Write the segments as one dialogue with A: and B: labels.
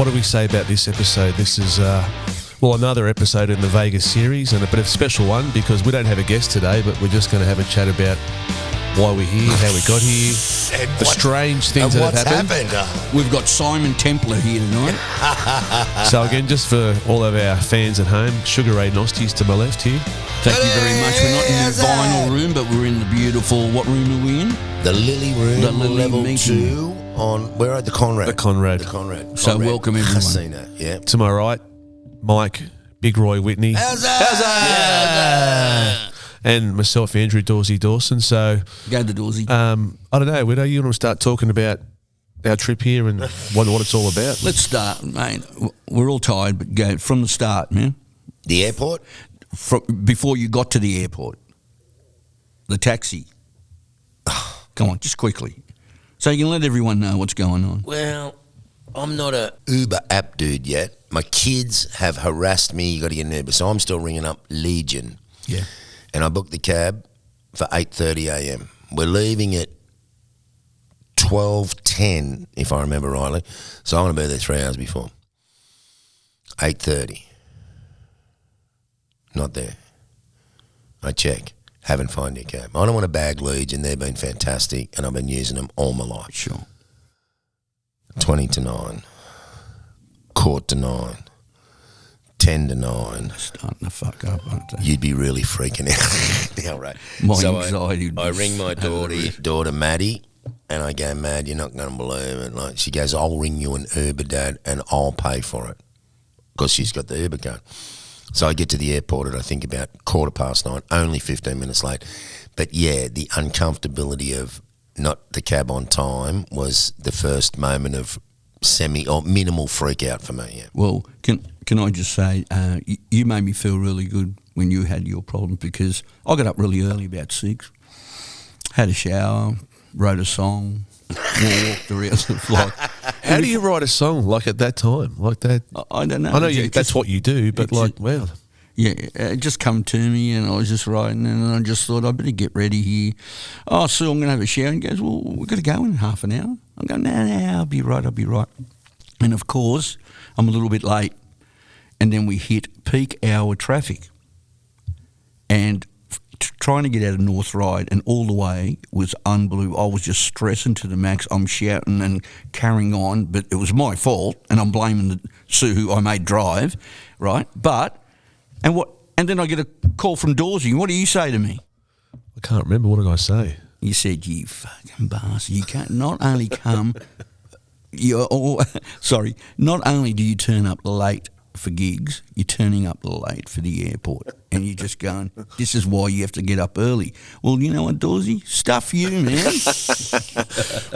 A: What do we say about this episode? This is, another episode in the Vegas series, and a bit of a special one because we don't have a guest today, but we're just going to have a chat about why we're here, how we got here, the strange things that have happened.
B: We've got Simon Templar here tonight.
A: So again, just for all of our fans at home, Sugar Ray Nosti's to my left here.
B: Thank you very much. We're not in the vinyl room, but we're in the beautiful, what room are we in?
C: The Lily Room,
B: the Lily
C: level
B: meeting.
C: 2 on, where are the Conrad?
A: The Conrad.
B: So
C: Conrad
B: welcome everyone.
C: Casino, yeah.
A: To my right, Mike, Big Roy Whitney.
C: How's that?
A: And myself, Andrew Dawsey Dawson. So,
B: Go to Dawsey.
A: I don't know, Widow, you want to start talking about our trip here and what it's all about?
B: Let's start, mate. We're all tired, but go from the start, man.
C: The airport?
B: Before you got to the airport. The taxi. Come on, just quickly. So you can let everyone know what's going on.
C: Well, I'm not a Uber app dude yet. My kids have harassed me, you got to get an Uber, so I'm still ringing up Legion.
B: Yeah.
C: And I booked the cab for 8:30 a.m. We're leaving at 12:10, if I remember rightly. So I'm going to be there 3 hours before. 8:30. Not there. I check. Haven't found your cab. I don't want to bag Legion. They've been fantastic, and I've been using them all my life.
B: Sure.
C: 20 to 9. Quarter to 9. 10 to 9.
B: Starting to fuck up, aren't they?
C: You'd be really freaking out. Yeah, right.
B: My anxiety would
C: I
B: be
C: ring my daughter Maddie, and I go, Mad, you're not going to believe it. Like, she goes, I'll ring you an Uber, Dad, and I'll pay for it. Because she's got the Uber card. So I get to the airport at, I think, about 9:15, only 15 minutes late. But, yeah, the uncomfortability of not the cab on time was the first moment of minimal freak out for me, yeah.
B: Well, can I just say, you made me feel really good when you had your problem because I got up really early, about 6, had a shower, wrote a song, walked around the flock.
A: How do you write a song like at that time, like that?
B: I don't know.
A: I know that's what you do, but like, wow.
B: Yeah, it just come to me and I was just writing and I just thought I better get ready here. Oh, so I'm going to have a shower. And he goes, well, we've got to go in half an hour. I'm going, no, I'll be right. And of course, I'm a little bit late. And then we hit peak hour traffic. And trying to get out of North Ryde and all the way was unbelievable. I was just stressing to the max. I'm shouting and carrying on, but it was my fault and I'm blaming Sue who I made drive, right? And then I get a call from Dawsey. What do you say to me?
A: I can't remember. What did I say?
B: You said, you fucking bastard. You can't not only come, not only do you turn up late for gigs, you're turning up late for the airport. And you're just going, this is why you have to get up early. Well, you know what, Dawsey? Stuff you, man.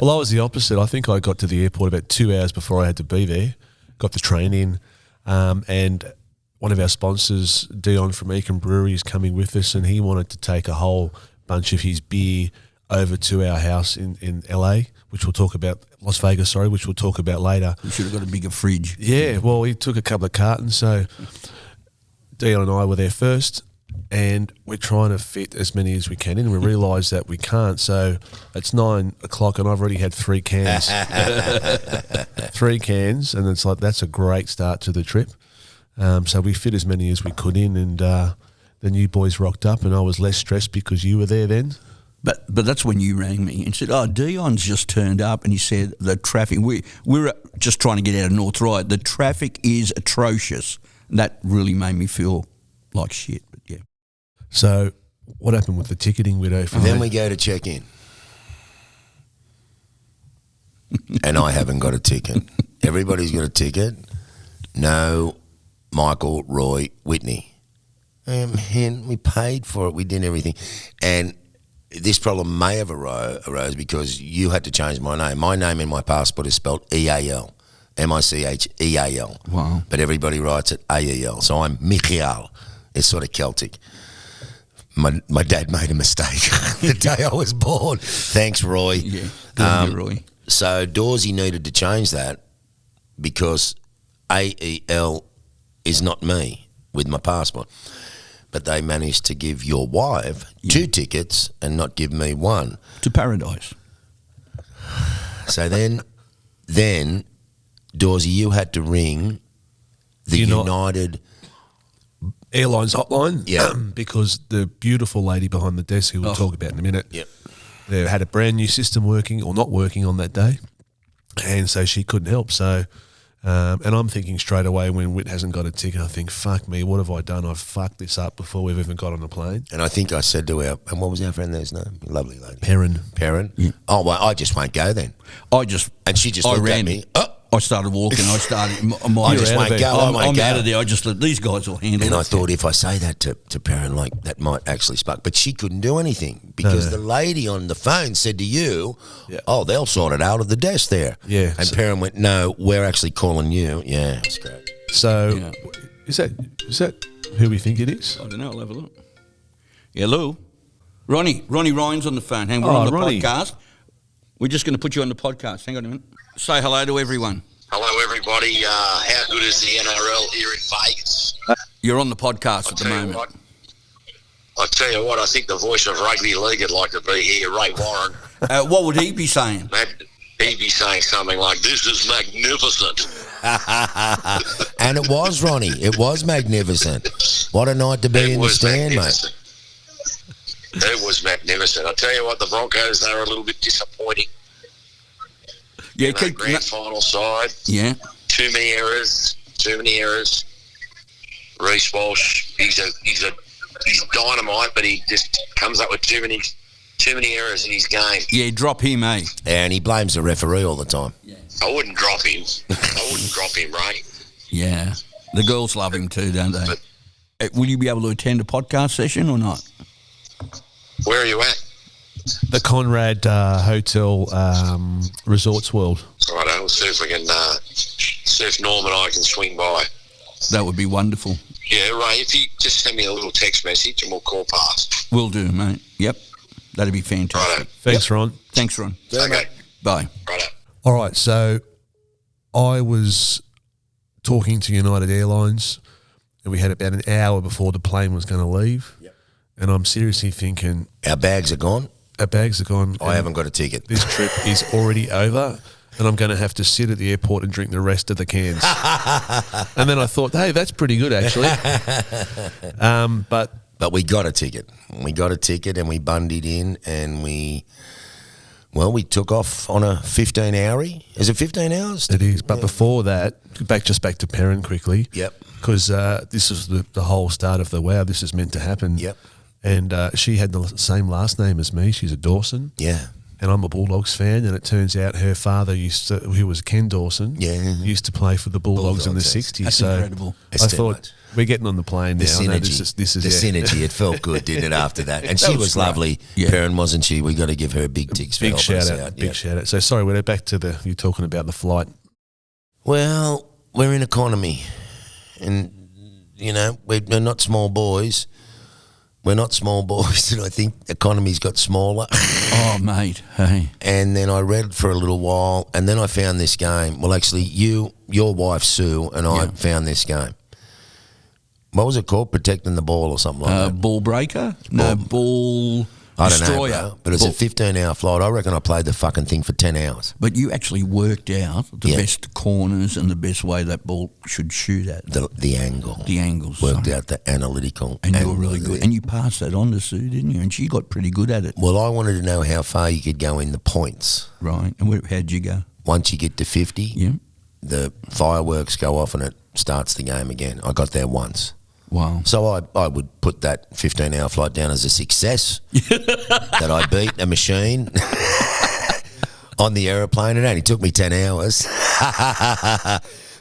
A: Well, I was the opposite. I think I got to the airport about 2 hours before I had to be there. Got the train in, and one of our sponsors, Dion from Eakin Brewery, is coming with us, and he wanted to take a whole bunch of his beer over to our house in LA, which we'll talk about, Las Vegas, which we'll talk about later.
B: You should have got a bigger fridge.
A: Yeah, well, he took a couple of cartons, so Dion and I were there first, and we're trying to fit as many as we can in, and we realise that we can't, so it's 9 o'clock and I've already had 3 cans. 3 cans, and it's like, that's a great start to the trip. So we fit as many as we could in, and then you boys rocked up, and I was less stressed because you were there then.
B: But that's when you rang me and said, oh, Dion's just turned up, and he said the traffic, we're just trying to get out of North Ryde. The traffic is atrocious. That really made me feel like shit, but yeah.
A: So what happened with the ticketing, Widow?
C: Then we go to check in. And I haven't got a ticket. Everybody's got a ticket. No Michael, Roy, Whitney. And we paid for it. We did everything. And this problem may have arose because you had to change my name. My name in my passport is spelled E-A-L, M-I-C-H-E-A-L.
B: Wow.
C: But everybody writes it A-E-L. So I'm Michael. It's sort of Celtic. My dad made a mistake the day I was born. Thanks, Roy.
B: Yeah, good on you, Roy.
C: So Dawsey needed to change that because A-E-L is not me with my passport. But they managed to give your wife 2 tickets and not give me 1.
B: To paradise.
C: So then Dawsey, you had to ring the United
A: Airlines hotline.
C: Yeah.
A: Because the beautiful lady behind the desk, who we'll talk about in a minute, they had a brand new system working or not working on that day, and so she couldn't help. So, and I'm thinking straight away when Whit hasn't got a ticket, I think, fuck me, what have I done? I've fucked this up before we've even got on the plane.
C: And I think I said to her, and what was our friend there's name? Lovely lady.
A: Perrin.
C: Yeah. Oh, well, I just won't go then. And she just looked at me.
B: I started walking. I
C: just won't go.
B: I'm out of there. I just let these guys will handle it.
C: And I thought if I say that to Perrin, like, that might actually spark. But she couldn't do anything because the lady on the phone said to you, oh, they'll sort it out at the desk there.
A: Yeah.
C: And Perrin went, no, we're actually calling you. Yeah, that's great.
A: So is that who we think it is?
B: I don't know. I'll have a look. Hello. Ronnie Ryan's on the phone. Hang on, we're on the podcast. We're just going to put you on the podcast. Hang on a minute. Say hello to everyone.
D: Hello, everybody. How good is the NRL here in Vegas?
B: You're on the podcast at the moment.
D: I tell you what, I think the voice of rugby league would like to be here, Ray Warren.
B: What would he be saying?
D: He'd be saying something like, this is magnificent.
C: And it was, Ronnie. It was magnificent. What a night to be in the stand, mate.
D: It was magnificent. I tell you what, the Broncos, they were a little bit disappointing.
B: Yeah,
D: grand final side.
B: Yeah.
D: Too many errors. Reece Walsh, he's dynamite, but he just comes up with too many errors in his game.
B: Yeah, drop him, eh?
C: And he blames the referee all the time.
D: Yeah. I wouldn't drop him. Ray.
B: Yeah. The girls love him too, don't they? Will you be able to attend a podcast session or not?
D: Where are you at?
A: The Conrad Hotel Resorts World.
D: Right, we'll see if we can, see if Norm and I can swing by.
B: That would be wonderful.
D: Yeah, Ray, if you just send me a little text message and we'll call past.
B: Will do, mate. Yep. That'd be fantastic.
D: Righto.
A: Thanks, Ron.
B: Thanks, Ron.
D: Okay.
B: Bye.
D: Righto.
A: All right, so I was talking to United Airlines, and we had about an hour before the plane was going to leave. Yep. And I'm seriously thinking...
C: Our bags are gone.
A: I
C: haven't got a ticket.
A: This trip is already over, and I'm going to have to sit at the airport and drink the rest of the cans. And then I thought, hey, that's pretty good, actually.
C: But we got a ticket. And we bundied in, and we took off on a 15-hourie. Is it 15 hours?
A: It is. But before that, back to Perrin quickly.
C: Yep.
A: Because this is the whole start of the wow, this is meant to happen.
C: Yep.
A: And she had the same last name as me. She's a Dawson.
C: Yeah.
A: And I'm a Bulldogs fan, and it turns out her father who was Ken Dawson, used to play for the Bulldogs in the 60s.
B: That's incredible.
A: I thought, we're getting on the plane now.
C: Synergy.
A: This is
C: the synergy. It felt good, didn't it, after that? And she was lovely. Yeah. Perrin, wasn't she? We got to give her a big tick.
A: Big shout out. Big shout out. So sorry, we're back to you talking about the flight.
C: Well, we're in economy, and we're not small boys. And I think economy's got smaller.
B: Oh, mate, hey.
C: And then I read for a little while, and then I found this game. Well, actually, your wife, Sue, and I found this game. What was it called? Protecting the ball or something like that?
B: Ball breaker? No, ball...
C: I don't
B: Destroyer.
C: know, but it's a 15-hour flight. I reckon I played the fucking thing for 10 hours.
B: But you actually worked out the best corners and the best way that ball should shoot at.
C: The angle.
B: The angles.
C: Worked out the analytical.
B: And you were really good. And you passed that on to Sue, didn't you? And she got pretty good at it.
C: Well, I wanted to know how far you could go in the points.
B: Right. And how'd you go?
C: Once you get to 50, the fireworks go off and it starts the game again. I got there once.
B: Wow.
C: So I would put that 15-hour flight down as a success, that I beat a machine on the aeroplane. It only took me 10 hours.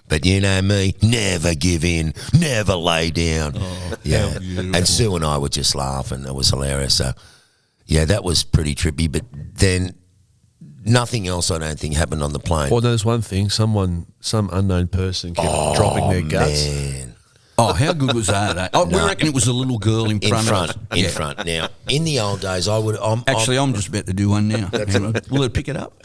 C: But you know me, never give in, never lay down.
B: Oh,
C: yeah. And Sue and I were just laughing. It was hilarious. So, yeah, that was pretty trippy. But then nothing else, I don't think, happened on the plane.
A: Well, there's one thing. Some unknown person kept dropping their guts.
C: Man.
B: Oh, how good was that? We reckon it was a little girl in front of us.
C: In front. Now, in the old days, I'm
B: just about to do one now. Will it pick it up?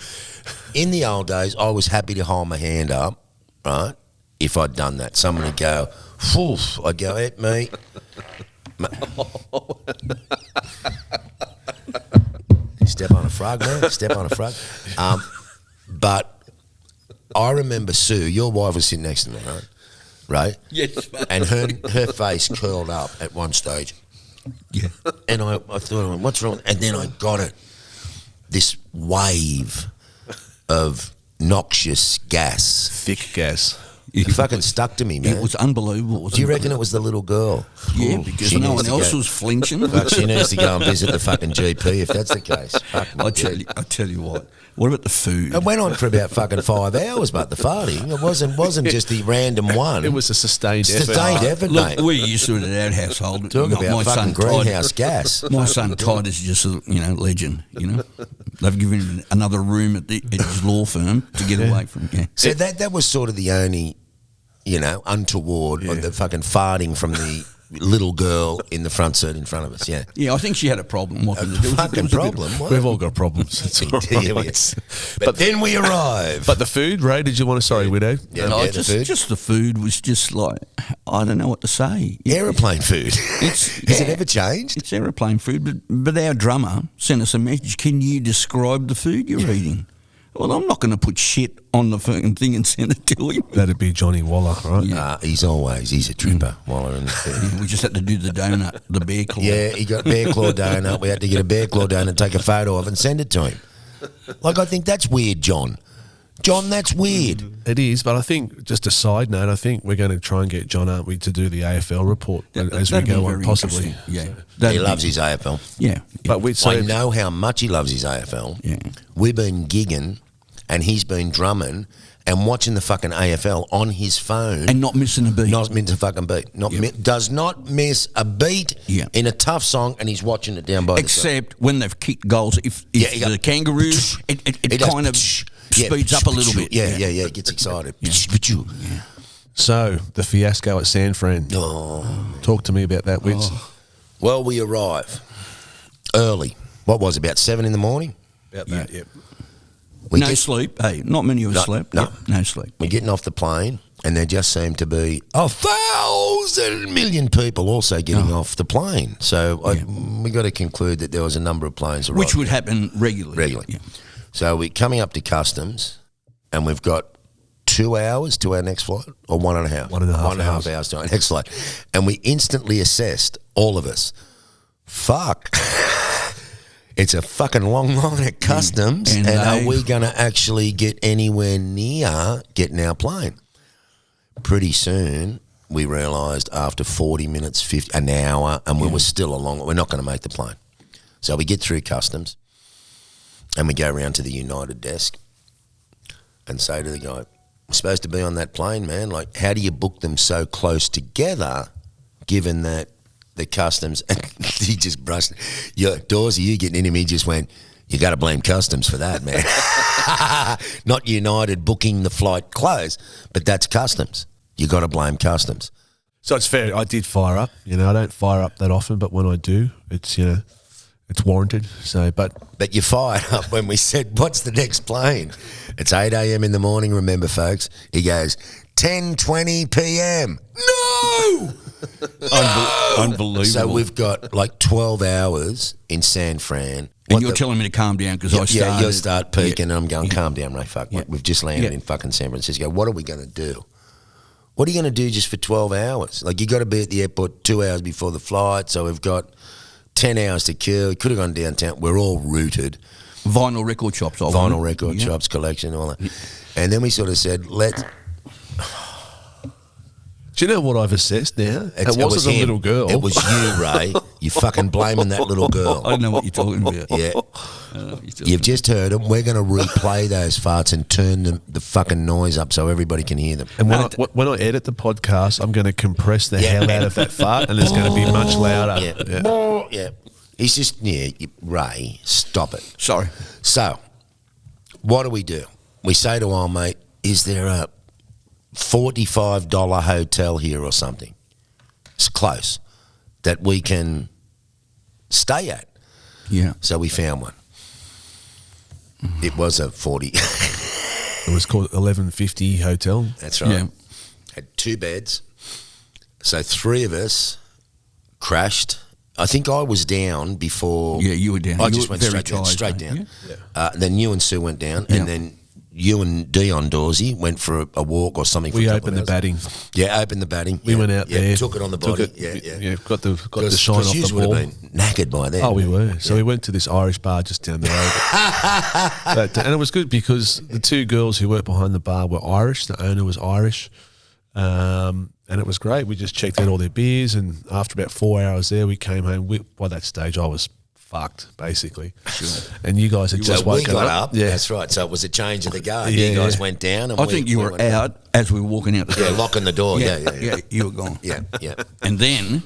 C: In the old days, I was happy to hold my hand up, right? If I'd done that. Someone would go, phew, I'd go, at me. Step on a frog, man. Step on a frog. But I remember Sue, your wife was sitting next to me, right? Right?
B: Yes.
C: And her face curled up at one stage.
B: Yeah.
C: And I thought, what's wrong? And then I got it. This wave of noxious gas.
A: Thick gas.
C: It fucking stuck to me, man.
B: It was unbelievable.
C: Do you reckon it was the little girl?
B: Yeah, because
C: She
B: no
C: needs
B: one
C: to
B: else
C: go-
B: was flinching.
C: But she needs to go and visit the fucking GP if that's the case. Fuck me.
B: I tell you what. What about the food?
C: It went on for about fucking 5 hours, but the farting. It wasn't just the random one.
A: It was a sustained effort.
C: sustained effort,
B: Look,
C: mate.
B: we're used to it at our household.
C: Talk
B: My
C: about fucking
B: son Todd-
C: greenhouse gas.
B: My son Todd is just a legend. They've given him another room at his law firm to get away from. Yeah.
C: So that was sort of the only, untoward, or the fucking farting from the little girl in the front seat in front of us. Yeah.
B: Yeah, I think she had a problem. What can you do?
C: Fucking problem. What?
A: We've all got problems. It's all
C: Yeah,
A: right.
C: but then we arrive.
A: But the food, Ray, did you want to? Sorry, Widow.
C: Yeah,
B: No,
C: the food.
B: just the food was just like, I don't know what to say.
C: Aeroplane food. Has it ever changed?
B: It's aeroplane food, but our drummer sent us a message. Can you describe the food you're eating? Well, I'm not going to put shit on the fucking thing and send it to him.
A: That'd be Johnny Waller, right?
B: Yeah.
C: He's a tripper while we're in the food.
B: We just had to do the donut, the bear claw.
C: Yeah, he got bear claw donut. We had to get a bear claw donut, take a photo of and send it to him. Like, I think that's weird, John. John, that's weird.
A: It is, but I think, just a side note, I think we're going to try and get John, aren't we, to do the AFL report as we
B: That'd be
A: go on,
B: very
A: possibly.
B: interesting. Yeah.
C: He loves his AFL.
B: Yeah.
A: But we
C: I know how much he loves his AFL.
B: Yeah.
C: We've been gigging and he's been drumming and watching the fucking AFL on his phone.
B: And not missing a beat.
C: Not missing a fucking beat. Does not miss a beat in a tough song, and he's watching it down by the side.
B: Except when they've kicked goals. If the Kangaroos, it kind of speeds up a little bit.
C: Yeah, it gets excited.
A: So, the fiasco at San Fran.
C: Oh.
A: Talk to me about that, Wits.
C: Well, we arrive early. What was it, about 7 in the morning?
A: About that, yep.
B: No sleep. Hey, not many of us slept.
C: No.
B: Yep, no sleep.
C: We're getting off the plane, and there just seemed to be 1,000 million people also getting off the plane. So we got to conclude that there was a number of planes arriving.
B: Which would happen regularly. Yeah.
C: So we're coming up to customs, and we've got 2 hours to our next flight, or 1.5? 1.5 hours to our next flight. And we instantly assessed, all of us, fuck. It's a fucking long line at customs, and are we going to actually get anywhere near getting our plane? Pretty soon, we realised after 40 minutes, an hour, and we were still we're not going to make the plane. So we get through customs, and we go around to the United desk and say to the guy, we're supposed to be on that plane, man. Like, how do you book them so close together, given that the customs, and he just brushed, Dawsey, you getting into me, just went, you got to blame customs for that, man. Not United booking the flight close, but that's customs. You got to blame customs.
A: So it's fair. I did fire up. I don't fire up that often, but when I do, it's it's warranted. So, but
C: you fired up when we said, what's the next plane? It's 8 a.m. in the morning, remember, folks. He goes, 10:20 p.m. No!
B: Unbelievable.
C: So we've got like 12 hours in San Fran.
B: And you're telling me to calm down because I started.
C: Yeah, you'll start peaking and I'm going, calm down, Ray, fuck. We've just landed in fucking San Francisco. What are we going to do? What are you going to do just for 12 hours? Like, you got to be at the airport 2 hours before the flight, so we've got 10 hours to kill. We could have gone downtown. We're all rooted.
B: Vinyl record shops.
C: Vinyl record shops, collection, all that. And then we sort of said,
A: do you know what I've assessed now? It wasn't
C: was
A: a
C: him.
A: little girl.
C: It was you, Ray. You fucking blaming that little girl.
B: I don't know what you're talking about.
C: Yeah. You've just heard them. We're going to replay those farts and turn the fucking noise up so everybody can hear them.
A: And when I edit the podcast, I'm going to compress the hell out of that fart, and it's going to be much louder.
C: Yeah. He's just, Ray, stop it.
B: Sorry.
C: So, what do? We say to our mate, is there a $45 hotel here or something? It's close that we can stay at.
B: Yeah.
C: So we found one. It was a 40.
A: It was called 1150 Hotel.
C: That's right.
B: Yeah.
C: Had 2 beds. So 3 of us crashed. I think I was down before.
B: Yeah, you were down.
C: I
B: You
C: just
B: were
C: went
B: very
C: straight down.
B: tired,
C: Straight
B: mate.
C: down. Then you and Sue went down,
B: Yeah.
C: and then you and Dion Dawsey went for a walk or something. For
A: We
C: a couple
A: opened the
C: of hours.
A: batting.
C: Yeah, opened the batting.
A: We went out there.
C: Took it on the
A: took
C: body.
A: it,
C: Yeah.
A: Got the shine off the
C: would
A: ball.
C: have been knackered by then.
A: Oh, we were. So we went to this Irish bar just down the road. And it was good because the two girls who worked behind the bar were Irish. The owner was Irish. And it was great. We just checked out all their beers, and after about 4 hours there, we came home. By that stage, I was fucked, basically. And you guys had just
C: So we
A: woken
C: got
A: up.
C: up.
A: Yeah.
C: That's right. So it was a change of the guard.
A: Yeah.
C: You guys went down. And
B: I think you were
C: went
B: out as we were walking out the door.
C: Yeah, locking the door. Yeah.
B: You were gone.
C: Yeah.
B: And then,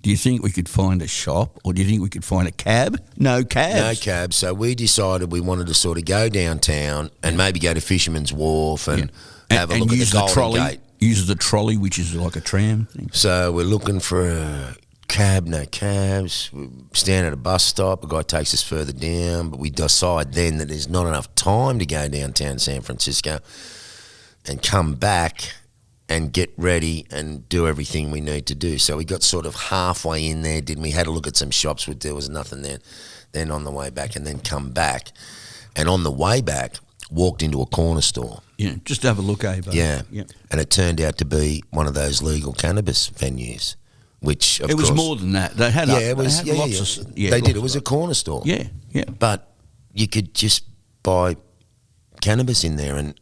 B: do you think we could find a shop, or do you think we could find a cab? No cabs.
C: No cab. So we decided we wanted to sort of go downtown and maybe go to Fisherman's Wharf and have a look at
B: use
C: the Golden
B: trolley.
C: Gate.
B: Use the trolley, which is like a tram thing.
C: So we're looking for a cab, no cabs. We stand at a bus stop. A guy takes us further down, but we decide then that there's not enough time to go downtown San Francisco and come back and get ready and do everything we need to do. So we got sort of halfway in there, didn't we? Had a look at some shops, but there was nothing there. Then on the way back and then come back. And on the way back, walked into a corner store.
B: Yeah, just have a look, Ava.
C: Yeah. And it turned out to be one of those legal cannabis venues, which, of
B: It was
C: course,
B: more than that. They had,
C: it was.
B: they had lots of...
C: They
B: lots
C: did. It
B: of
C: was a corner store.
B: Yeah.
C: But you could just buy cannabis in there, and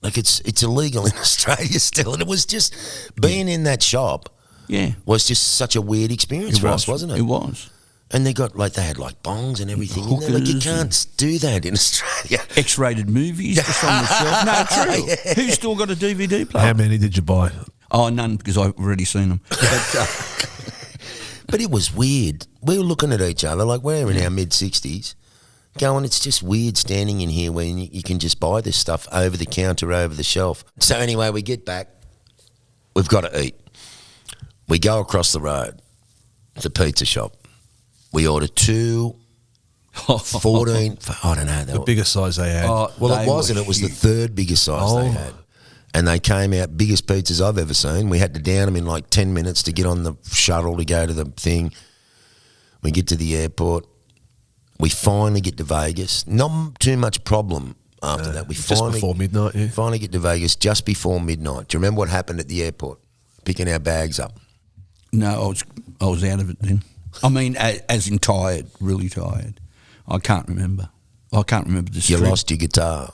C: like it's illegal in Australia still. And it was just being in that shop.
B: Yeah.
C: Was just such a weird experience for us, wasn't it?
B: It was.
C: And they had like bongs and everything in there. Like you
B: Hookers
C: can't do that in Australia.
B: X-rated movies just on the shelf. No, true.
C: Yeah.
B: Who's still got a DVD player?
A: How many did you buy?
B: Oh, none, because I've already seen them.
C: But it was weird. We were looking at each other like we're in our mid-60s, going, it's just weird standing in here when you can just buy this stuff over the counter, over the shelf. So anyway, we get back. We've got to eat. We go across the road to the pizza shop. We order 2 14, I don't know.
A: The biggest size they had.
B: Oh,
C: Well,
B: they
C: it wasn't.
B: were
C: It was the
B: huge.
C: 3rd biggest size they had. And they came out, biggest pizzas I've ever seen. We had to down them in like 10 minutes to get on the shuttle to go to the thing. We get to the airport. We finally get to Vegas. Not too much problem after that. We
A: just before midnight, yeah.
C: finally get to Vegas just before midnight. Do you remember what happened at the airport? Picking our bags up.
B: No, I was out of it then. I mean, as in tired, really tired. I can't remember. The
C: You
B: street.
C: lost your guitar.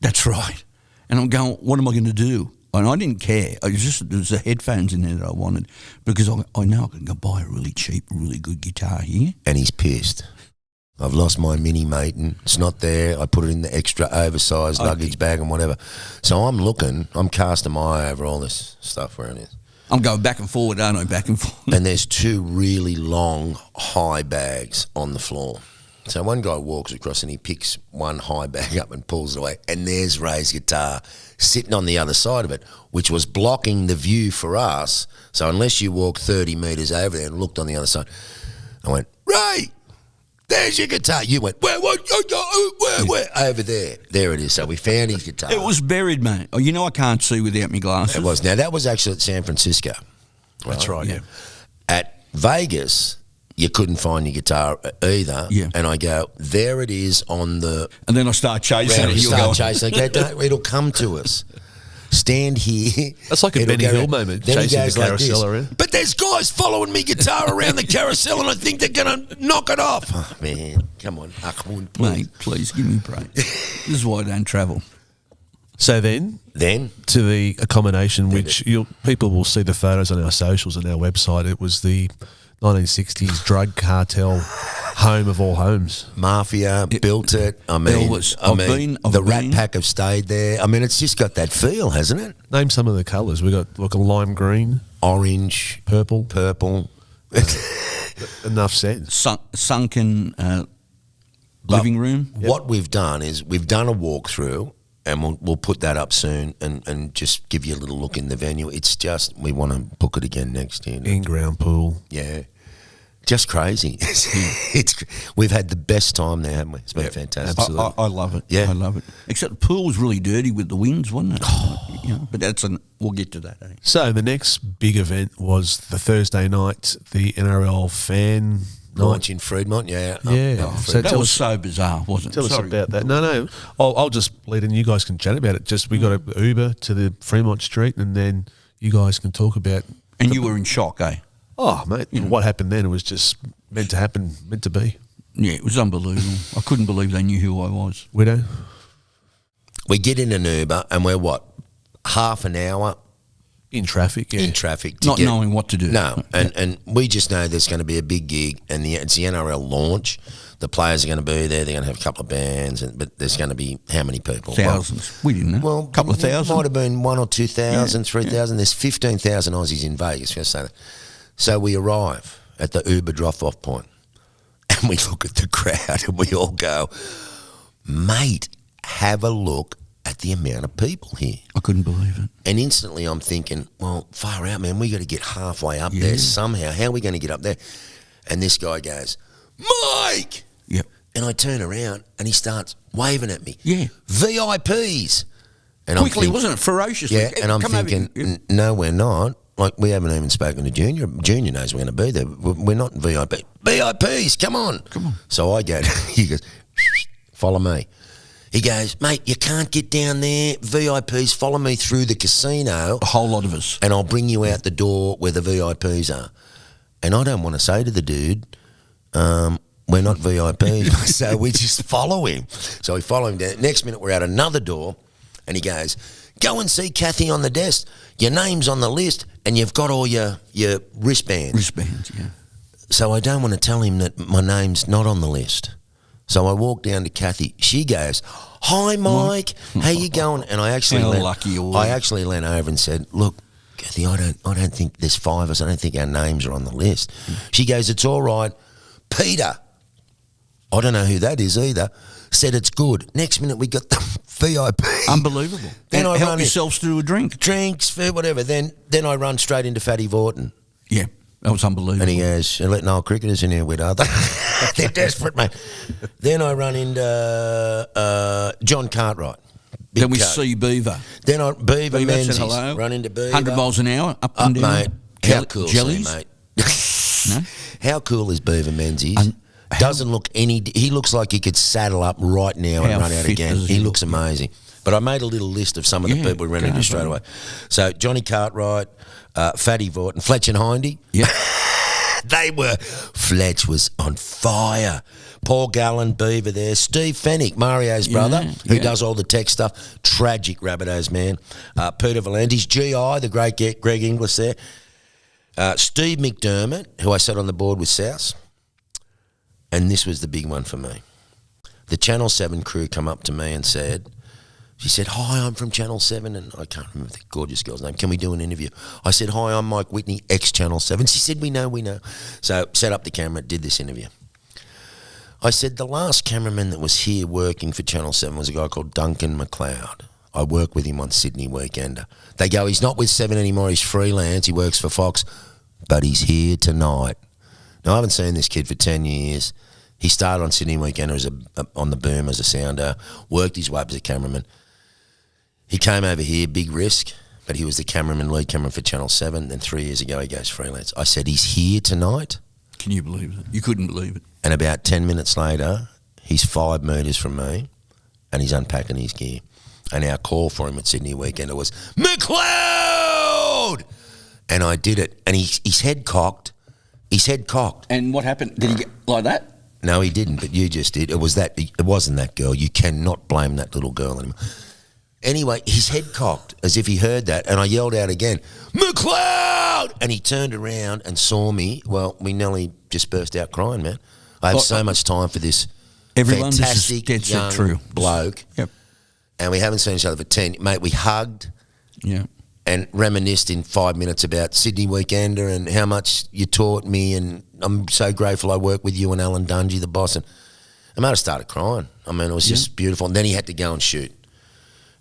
B: That's right. And I'm going, what am I going to do? And I didn't care. There was the headphones in there that I wanted because I know I can go buy a really cheap, really good guitar here.
C: And he's pissed. I've lost my mini mate and it's not there. I put it in the extra oversized luggage bag and whatever. So I'm casting my eye over all this stuff where it is.
B: I'm going back and forward, aren't I? Back and forward.
C: And there's 2 really long, high bags on the floor. So one guy walks across and he picks one high bag up and pulls it away. And there's Ray's guitar sitting on the other side of it, which was blocking the view for us. So unless you walk 30 metres over there and looked on the other side, I went, Ray, there's your guitar. You went, where? Over there. There it is. So we found his guitar.
B: It was buried, mate. Oh, you know I can't see without my glasses.
C: It was. Now, that was actually at San Francisco.
A: That's right, yeah.
C: At Vegas, you couldn't find your guitar either.
B: Yeah.
C: And I go, there it is on the...
B: And then I start chasing
C: round.
B: it.
C: You
B: You're
C: start
B: going,
C: chasing. I go, "Don't, it'll come to us. Stand here."
A: That's like a
C: It'll
A: Benny
C: go
A: Hill
C: around.
A: moment,
C: Then he
A: chasing the
C: goes like this,
A: carousel around.
C: But there's guys following me guitar around the carousel and I think they're going to knock it off. Oh, man, come on. Achmund, please.
B: mate, please give me a break. This is why I don't travel.
A: So then,
C: Then,
A: to the accommodation, which people will see the photos on our socials and our website. It was the 1960s drug cartel home of all homes.
C: Mafia built it. I mean,
B: I've
C: the Rat
B: been.
C: Pack have stayed there. I mean, it's just got that feel, hasn't it?
A: Name some of the colours. We got like a lime green,
C: Orange,
A: purple.
C: purple.
A: Enough said.
B: Sunken living room.
C: What we've done is we've done a walkthrough, and we'll put that up soon and just give you a little look in the venue. It's just, we want to book it again next year.
A: In-ground pool.
C: Yeah. Just crazy. We've had the best time there, haven't we? It's been fantastic.
A: absolutely.
B: I love it.
C: Yeah.
B: I love it. Except the pool was really dirty with the winds, wasn't it? You know, but we'll get to that. Eh?
A: So the next big event was the Thursday night, the NRL fan
C: launch in Fremont, yeah.
A: Yeah. So
B: That
A: tell
B: was
A: us,
B: so bizarre, wasn't it?
A: tell us about that. No. I'll just lead in. You guys can chat about it. Just we got a Uber to the Fremont Street, and then you guys can talk about.
B: And you were in shock, eh?
A: Oh, mate, what happened then? It was just meant to happen, meant to be.
B: Yeah, it was unbelievable. I couldn't believe they knew who I was.
A: Widow.
C: We get in an Uber and we're half an hour
A: In traffic, yeah.
C: in traffic.
B: Not knowing what to do.
C: No, and we just know there's going to be a big gig, and it's the NRL launch. The players are going to be there. They're going to have a couple of bands, but there's going to be how many people?
B: Thousands. We didn't know.
C: Well,
B: a couple of thousand.
C: Might have been 1,000 or 2,000, 3,000. There's 15,000 Aussies in Vegas. Let's say that. So we arrive at the Uber drop-off point, and we look at the crowd, and we all go, mate, have a look at the amount of people here.
B: I couldn't believe it.
C: And instantly I'm thinking, well, far out, man. We got to get halfway up there somehow. How are we going to get up there? And this guy goes, Mike!
B: Yep.
C: And I turn around and he starts waving at me.
B: Yeah.
C: VIPs. And
B: Quickly,
C: I'm thinking,
B: wasn't it? Ferociously.
C: yeah, and I'm
B: Come over
C: thinking,
B: here.
C: no, we're not. Like, we haven't even spoken to Junior. Junior knows we're going to be there. We're not VIP. VIPs, come on.
B: Come on.
C: So I go, he goes, follow me. He goes, mate, you can't get down there. VIPs, follow me through the casino.
B: A whole lot of us.
C: And I'll bring you out the door where the VIPs are. And I don't want to say to the dude, we're not VIPs. So we just follow him. So we follow him down. Next minute, we're at another door, and he goes, go and see Kathy on the desk. Your name's on the list, and you've got all your wristbands.
B: Wristbands, yeah.
C: So I don't want to tell him that my name's not on the list. So I walk down to Kathy. She goes, hi, Mike. How you going? And I actually leant over and said, look, Kathy, I don't think there's five of us. I don't think our names are on the list. She goes, it's all right. Peter, I don't know who that is either, said it's good. Next minute, we got the VIP.
B: Unbelievable.
C: Then
B: and
C: I
B: help
C: run
B: yourselves to a drink.
C: Drinks, food, whatever. Then I run straight into Fatty Vorton.
B: Yeah, that was unbelievable.
C: And he goes, you're letting old cricketers in here with other. They're desperate, mate. Then I run into John Cartwright.
B: Then we see Beaver.
C: Then Beaver
B: said
C: Menzies.
B: hello.
C: Run into Beaver.
B: 100 miles an hour, up and down.
C: Mate. How cool is he,
B: Jellies?
C: mate?
B: No?
C: How cool is Beaver Menzies? Doesn't look he looks like he could saddle up right now and run out
B: fit
C: again.
B: does
C: He
B: he
C: looks amazing. But I made a little list of some of the people we ran into straight away. So Johnny Cartwright, Fatty Vorton, Fletch and Hindy.
B: Yeah.
C: Fletch was on fire. Paul Gallen, Beaver there. Steve Fennick, Mario's brother, who does all the tech stuff. Tragic Rabbitohs man. Peter Valentis, GI, the great Greg Inglis there. Steve McDermott, who I sat on the board with South. And this was the big one for me. The Channel 7 crew come up to me and she said, hi, I'm from Channel 7, and I can't remember the gorgeous girl's name. Can we do an interview? I said, hi, I'm Mike Whitney, ex-Channel 7. She said, we know. So set up the camera, did this interview. I said, the last cameraman that was here working for Channel 7 was a guy called Duncan McLeod. I worked with him on Sydney Weekender. They go, he's not with 7 anymore, he's freelance, he works for Fox, but he's here tonight. Now, I haven't seen this kid for 10 years. He started on Sydney Weekender on the boom as a sounder, worked his way up as a cameraman. He came over here, big risk, but he was the lead cameraman for Channel 7. Then 3 years ago, he goes freelance. I said, he's here tonight.
B: Can you believe it? You couldn't believe it.
C: And about 10 minutes later, he's 5 metres from me and he's unpacking his gear. And our call for him at Sydney Weekender was, McLeod! And I did it. And his head cocked.
B: And what happened? Did he get like that?
C: No, he didn't, but you just did. It wasn't that girl. You cannot blame that little girl anymore. Anyway, his head cocked as if he heard that, and I yelled out again, McLeod! And he turned around and saw me. Well, we nearly just burst out crying, man. I have so much time for this fantastic young bloke.
B: Yep.
C: And we haven't seen each other for 10. Mate, we hugged and reminisced in 5 minutes about Sydney Weekender and how much you taught me, and I'm so grateful I worked with you and Alan Dungy, the boss. And I might have started crying. I mean, it was just beautiful. And then he had to go and shoot.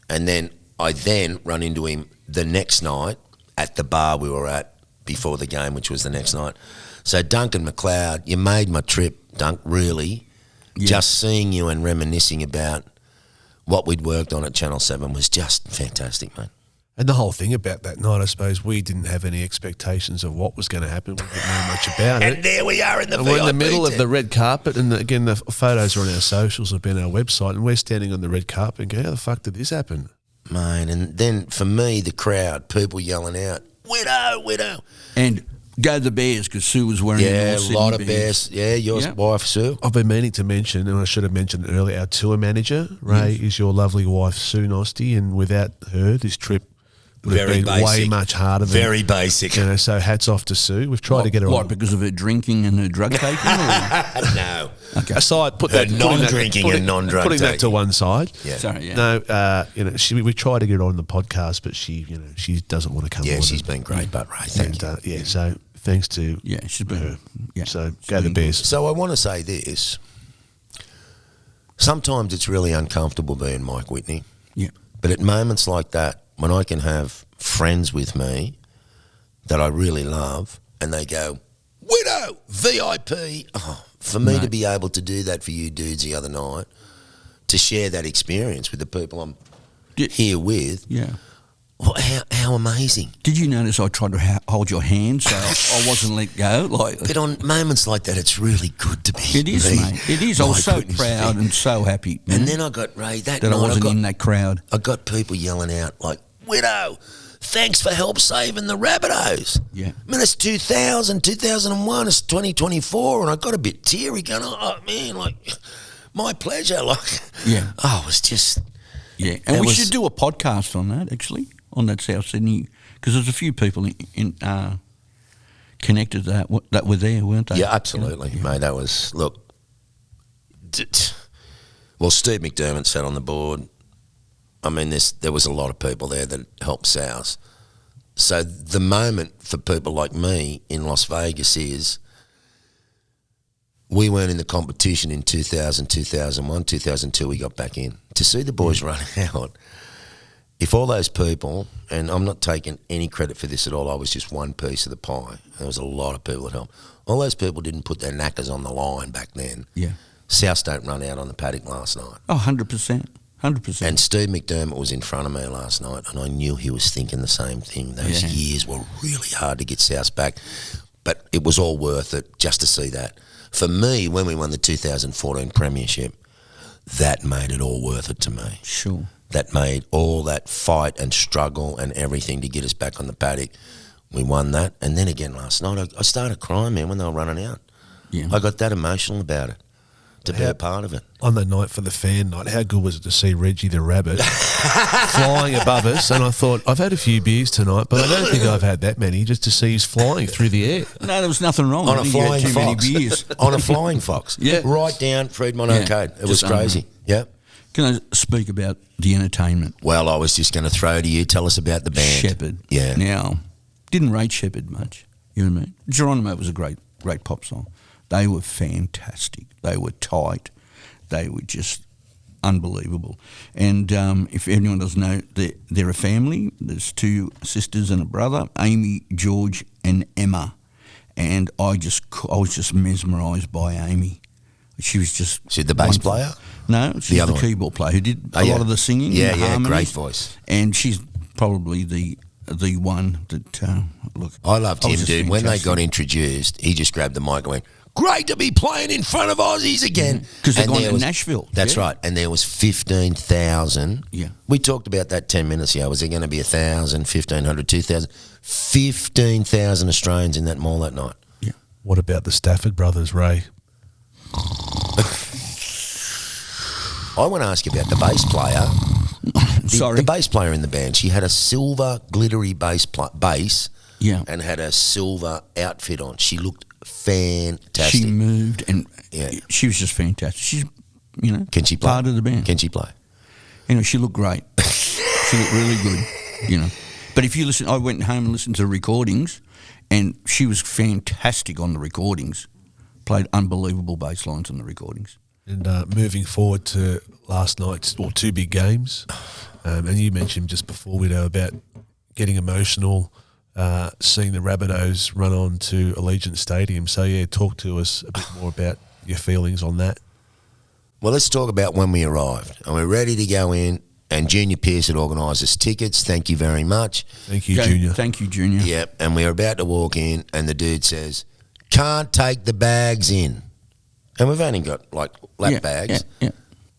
C: And then I run into him the next night at the bar we were at before the game, which was the next night. So Duncan McLeod, you made my trip, Dunk, really. Yeah. Just seeing you and reminiscing about what we'd worked on at Channel 7 was just fantastic, mate.
A: And the whole thing about that night, I suppose, we didn't have any expectations of what was going to happen. We didn't know much about it.
C: And there we are in the
A: And we're in the
C: VIP
A: middle of
C: tent.
A: the red carpet, and again, the photos are on our socials, have been on our website, and we're standing on the red carpet and going, how the fuck did this happen?
C: Mate, and then for me, the crowd, people yelling out, "Widow, widow!"
B: And go the Bears, because Sue was wearing
C: Yeah,
B: the
C: a lot of Bears. Yeah, your
B: Yep.
C: wife, Sue.
A: I've been meaning to mention, and I should have mentioned it earlier, our tour manager, Ray, is your lovely wife, Sue Nosti, and without her, this trip would have
C: Very
A: been way
C: basic.
A: much harder.
C: Very basic.
A: You know, so hats off to Sue. We've tried to get her
B: What,
A: on.
B: because of her drinking and her drug taking? Or?
C: No.
A: Aside, put
C: Her
A: that putting
C: non-drinking
A: putting-
C: and non-drug
A: putting that to
C: taking.
A: one side.
C: Yeah.
B: Sorry, yeah.
A: No, we tried to get her on the podcast, but she doesn't want to come.
C: Yeah,
A: on
C: she's
A: and-
C: been great, but Ray, thank
A: and,
C: you.
A: so thanks to
B: Yeah, she's been.
A: her.
B: Yeah,
A: So
B: she's
A: go the
B: been
A: Bears.
C: So I want to say this. Sometimes it's really uncomfortable being Mike Whitney.
B: Yeah.
C: But at moments like that, when I can have friends with me that I really love and they go, "Widow, VIP." Oh, for me to be able to do that for you dudes the other night, to share that experience with the people I'm here with,
B: Yeah.
C: well, how amazing.
B: Did you notice I tried to hold your hand so I wasn't let go?
C: But on moments like that, it's really good to be
B: It is,
C: me.
B: mate. It is. I was
C: My
B: so
C: goodness,
B: proud
C: man.
B: and so happy.
C: And then I got, Ray, that
B: that
C: night
B: I wasn't
C: got,
B: in that crowd.
C: I got people yelling out like, "Widow, thanks for help saving the Rabbitohs."
B: Yeah.
C: I mean, it's 2000, 2001, it's 2024, and I got a bit teary going, oh man, like, my pleasure. Like,
B: Yeah.
C: oh, it was just,
B: Yeah. And
C: That
B: we
C: was-
B: should do a podcast on that, actually, on that South Sydney, because there's a few people connected to that were there, weren't they?
C: yeah, absolutely, mate. That was, look, well, Steve McDermott sat on the board. I mean, there was a lot of people there that helped South. So the moment for people like me in Las Vegas is we weren't in the competition in 2000, 2001, 2002, we got back in. To see the boys run out, if all those people, and I'm not taking any credit for this at all, I was just one piece of the pie. There was a lot of people that helped. All those people didn't put their knackers on the line back then.
B: Yeah.
C: South don't run out on the paddock last night.
B: Oh, 100%. 100%.
C: And Steve McDermott was in front of me last night, and I knew he was thinking the same thing. Those years were really hard to get South back, but it was all worth it just to see that. For me, when we won the 2014 Premiership, that made it all worth it to me.
B: Sure.
C: That made all that fight and struggle and everything to get us back on the paddock. We won that. And then again last night, I started crying, man, when they were running out.
B: Yeah.
C: I got that emotional about it, to be a part of it.
A: On the night for the fan night, how good was it to see Reggie the rabbit flying above us? And I thought, I've had a few beers tonight, but I don't think I've had that many, just to see he's flying through the air.
B: No, there was nothing wrong.
C: On
B: I
C: a
B: think you had
C: flying
B: too many
C: fox.
B: beers.
C: On a flying fox.
B: Yeah.
C: Right down Fremont
B: Yeah.
C: Arcade. It was
B: Just unreal.
C: crazy. Yeah.
B: Can I speak about the entertainment?
C: Well, I was just going to throw to you. Tell us about the band.
B: Shepherd.
C: Yeah.
B: Now, didn't rate Shepherd much. You know what I mean? Geronimo was a great pop song. They were fantastic. They were tight. They were just unbelievable. And if anyone doesn't know, they're a family. There's two sisters and a brother, Amy, George, and Emma. And I was just mesmerised by Amy. She was just...
C: She the bass
B: wonderful.
C: player?
B: No, she's
C: other
B: the
C: one.
B: keyboard player who did
C: Oh,
B: a
C: yeah.
B: lot of the singing.
C: Yeah,
B: and
C: yeah,
B: harmonies.
C: great voice.
B: And she's probably the one that look.
C: I loved him,
B: was just
C: dude. When they
B: fantastic.
C: got introduced, he just grabbed the mic and went, "Great to be playing in front of Aussies again."
B: Because they're
C: And
B: gone
C: there
B: to
C: was-
B: Nashville.
C: That's
B: Yeah.
C: right. And there was 15,000.
B: Yeah.
C: We talked about that 10 minutes ago. Was there going to be 1,000, 1,500, 2,000? 15,000 Australians in that mall that night.
B: Yeah.
A: What about the Stafford brothers, Ray?
C: I want to ask you about the bass player.
B: Sorry.
C: The bass player in the band, she had a silver glittery bass
B: Yeah.
C: and had a silver outfit on. She looked fantastic.
B: She moved and
C: Yeah.
B: she was just fantastic. She's,
C: Can she play?
B: part of the band.
C: Can she play?
B: She looked great. She looked really good, But if you listen, I went home and listened to the recordings, and she was fantastic on the recordings. Played unbelievable bass lines on the recordings.
A: And moving forward to last night's, or two big games, and you mentioned just before, Widow, about getting emotional, seeing the Rabbitohs run on to Allegiant Stadium. So, yeah, talk to us a bit more about your feelings on that.
C: Well, let's talk about when we arrived. And we're ready to go in. And Junior Pearce had organised us tickets. Thank you very much.
A: Thank you, Junior.
B: Thank you, Junior.
C: Yep. And we were about to walk in, and the dude says, "Can't take the bags in." And we've only got like lap bags.
B: Yeah.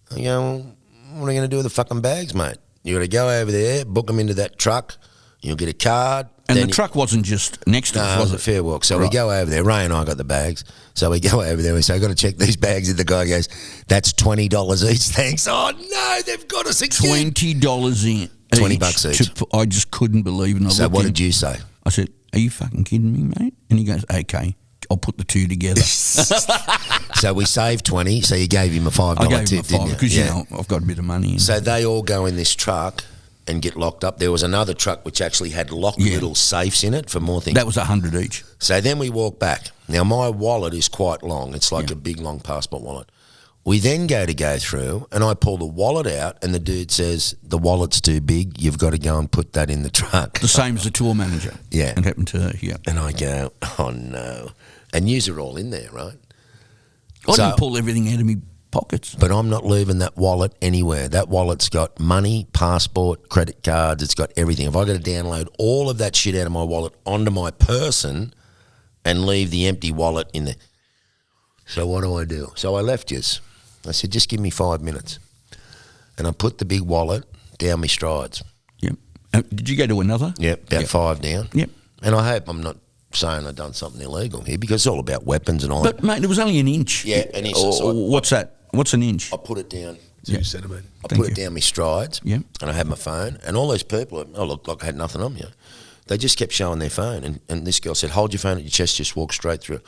C: I go, well, what are you going to do with the fucking bags, mate? You got to go over there, book them into that truck. You'll get a card.
B: And the truck wasn't just next to us, was
C: it?
B: it?
C: Fair walk. So we go over there. Ray and I got the bags. So we go over there. We say, "I've got to check these bags." And the guy goes, "That's $20 each, thanks." Oh, no, they've got us again.
B: $20 in.
C: $20 each.
B: I just couldn't believe it.
C: So what did you say?
B: I said, "Are you fucking kidding me, mate?" And he goes, "Okay, I'll put the two together."
C: So we saved 20. So you gave him a $5
B: I gave
C: tip,
B: him a
C: didn't you?
B: because, you know, I've got a bit of money.
C: So they all go in this truck and get locked up. There was another truck which actually had locked little safes in it for more things.
B: That was 100 each.
C: So then we walk back. Now, my wallet is quite long. It's like a big, long passport wallet. We then go through, and I pull the wallet out, and the dude says, "The wallet's too big. You've got to go and put that in the truck."
B: The same as the tour manager.
C: Yeah.
B: It happened to her, yeah.
C: And I go, "Oh, no." And yous are all in there, right?
B: I didn't pull everything out of me pockets.
C: But I'm not leaving that wallet anywhere. That wallet's got money, passport, credit cards. It's got everything. If I got to download all of that shit out of my wallet onto my person and leave the empty wallet in there. So what do? So I left yous. I said, "Just give me 5 minutes." And I put the big wallet down my strides.
B: Yep. Did you go to another?
C: Yep, about 5 down.
B: Yep.
C: And I hope I'm not saying I've done something illegal here because it's all about weapons and all that.
B: But, mate, it was only an inch.
C: Yeah, an inch.
B: What's that? What's an inch?
C: I put it down.
A: 2 centimetres.
C: I put it down my strides,
B: Yep.
C: and I had my phone, and all those people, looked like I had nothing on me. They just kept showing their phone, and this girl said, "Hold your phone at your chest, just walk straight through."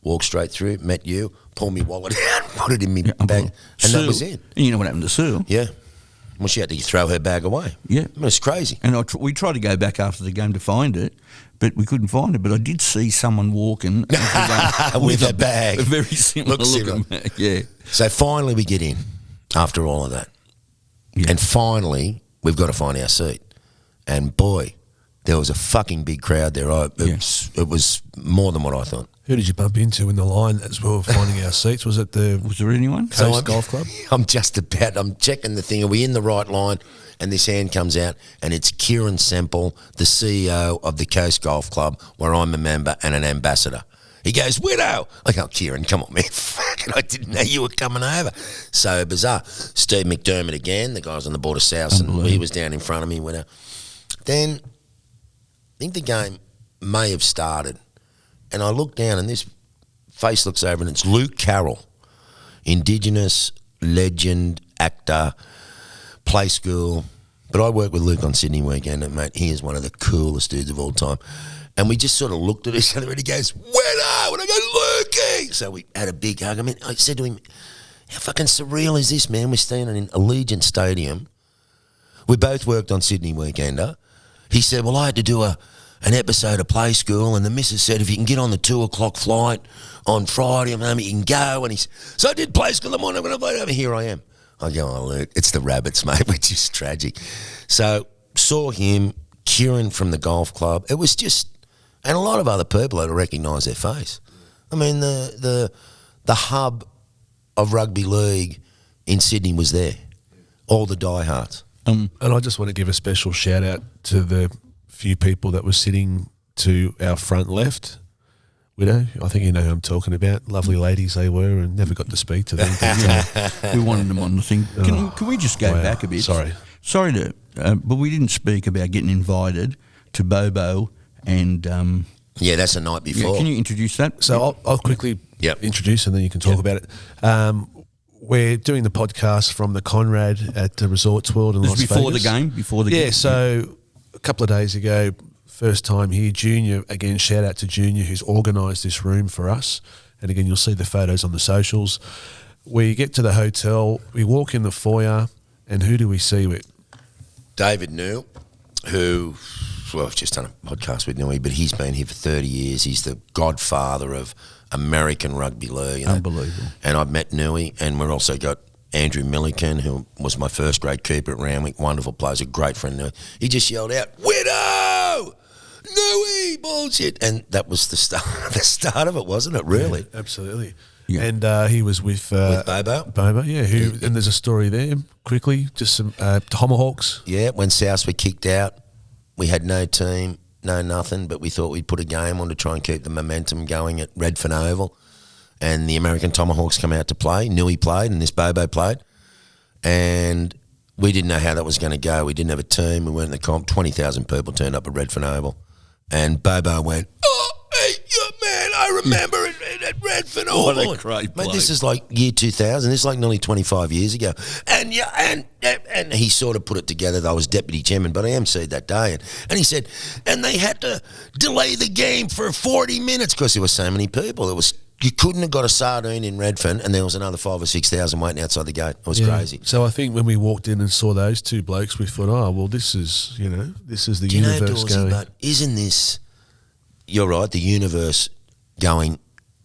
C: Walk straight through, met you, pull me wallet out, put it in my bag, and that was it.
B: And you know what happened to Sue?
C: Yeah. Well, she had to throw her bag away.
B: Yeah.
C: I mean, it's crazy.
B: And we tried to go back after the game to find it, but we couldn't find it. But I did see someone walking
C: with a bag.
B: A very similar
C: Looks
B: looking
C: similar.
B: bag. Yeah.
C: So finally we get in after all of that.
B: Yeah.
C: And finally we've got to find our seat. And boy, there was a fucking big crowd there. It was more than what I thought.
A: Who did you bump into in the line as we were finding our seats? Was it the
B: Was there anyone?
A: Coast Golf Club?
C: I'm checking the thing. Are we in the right line? And this hand comes out, and it's Kieran Semple, the CEO of the Coast Golf Club, where I'm a member and an ambassador. He goes, "Widow!" I go, "Kieran, come on, man. Fucking, I didn't know you were coming over." So bizarre. Steve McDermott again, the guys on the board of South, and he was down in front of me. Widow. Then I think the game may have started. And I look down, and this face looks over, and it's Luke Carroll, Indigenous legend, actor, play school. But I work with Luke on Sydney Weekend, and, mate, he is one of the coolest dudes of all time. And we just sort of looked at each other, and he goes, "Widow!" And I go, "Lukey!" So we had a big hug. I mean, I said to him, "How fucking surreal is this, man? We're standing in Allegiant Stadium. We both worked on Sydney Weekender." He said, "Well, I had to do an episode of Play School, and the missus said if you can get on the 2:00 flight on Friday, you can go." And so I did Play School in the morning. When I went over, here I am. I go, "Oh, look, it's the Rabbits, mate," which is tragic. So saw him, Kieran from the golf club. It was just, and a lot of other people had to recognise their face. I mean, the hub of rugby league in Sydney was there. All the diehards.
A: And I just want to give a special shout out to the few people that were sitting to our front left. Widow, I think you know who I'm talking about. Lovely ladies they were, and never got to speak to them.
B: We wanted them on the thing. Can we just go back a bit? Sorry to, but we didn't speak about getting invited to Bobo and.
C: Yeah, that's the night before.
B: Yeah, can you introduce that?
A: So I'll quickly introduce, and then you can talk about it. We're doing the podcast from the Conrad at the Resorts World in Las Vegas.
B: Before the game?
A: Yeah, so a couple of days ago, first time here, Junior, again, shout out to Junior, who's organised this room for us. And again, you'll see the photos on the socials. We get to the hotel, we walk in the foyer, and who do we see with?
C: David New, who, well, I've just done a podcast with Nui, but he's been here for 30 years. He's the godfather of American rugby league.
B: Unbelievable.
C: And I've met Nui, and we've also got Andrew Milliken, who was my first grade keeper at Randwick, wonderful player, a great friend. Nui. He just yelled out, "Widow! Nui! Bullshit!" And that was the start of it, wasn't it, really?
A: Yeah, absolutely.
B: Yeah.
A: And he was with
C: Bobo.
A: Bobo, yeah. And there's a story there, quickly, just some tomahawks.
C: Yeah, when South were kicked out, we had no team, no nothing, but we thought we'd put a game on to try and keep the momentum going at Redfern Oval. And the American Tomahawks come out to play. Nui played and this Bobo played. And we didn't know how that was going to go. We didn't have a team. We weren't in the comp. 20,000 people turned up at Redfern Oval. And Bobo went, "Oh, hey, man, I remember it at Redfern Oval."
B: What a great
C: Mate,
B: bloke.
C: this is like year 2000. This is like nearly 25 years ago. And and he sort of put it together. I was deputy chairman, but I emceed that day. And he said, and they had to delay the game for 40 minutes because there were so many people. You couldn't have got a sardine in Redfern, and there was another 5,000 or 6,000 waiting outside the gate. It was crazy.
A: So I think when we walked in and saw those two blokes, we thought, oh, well, this is the
C: Do you know,
A: universe
C: Dawsey,
A: going.
C: but isn't this, you're right, the universe going,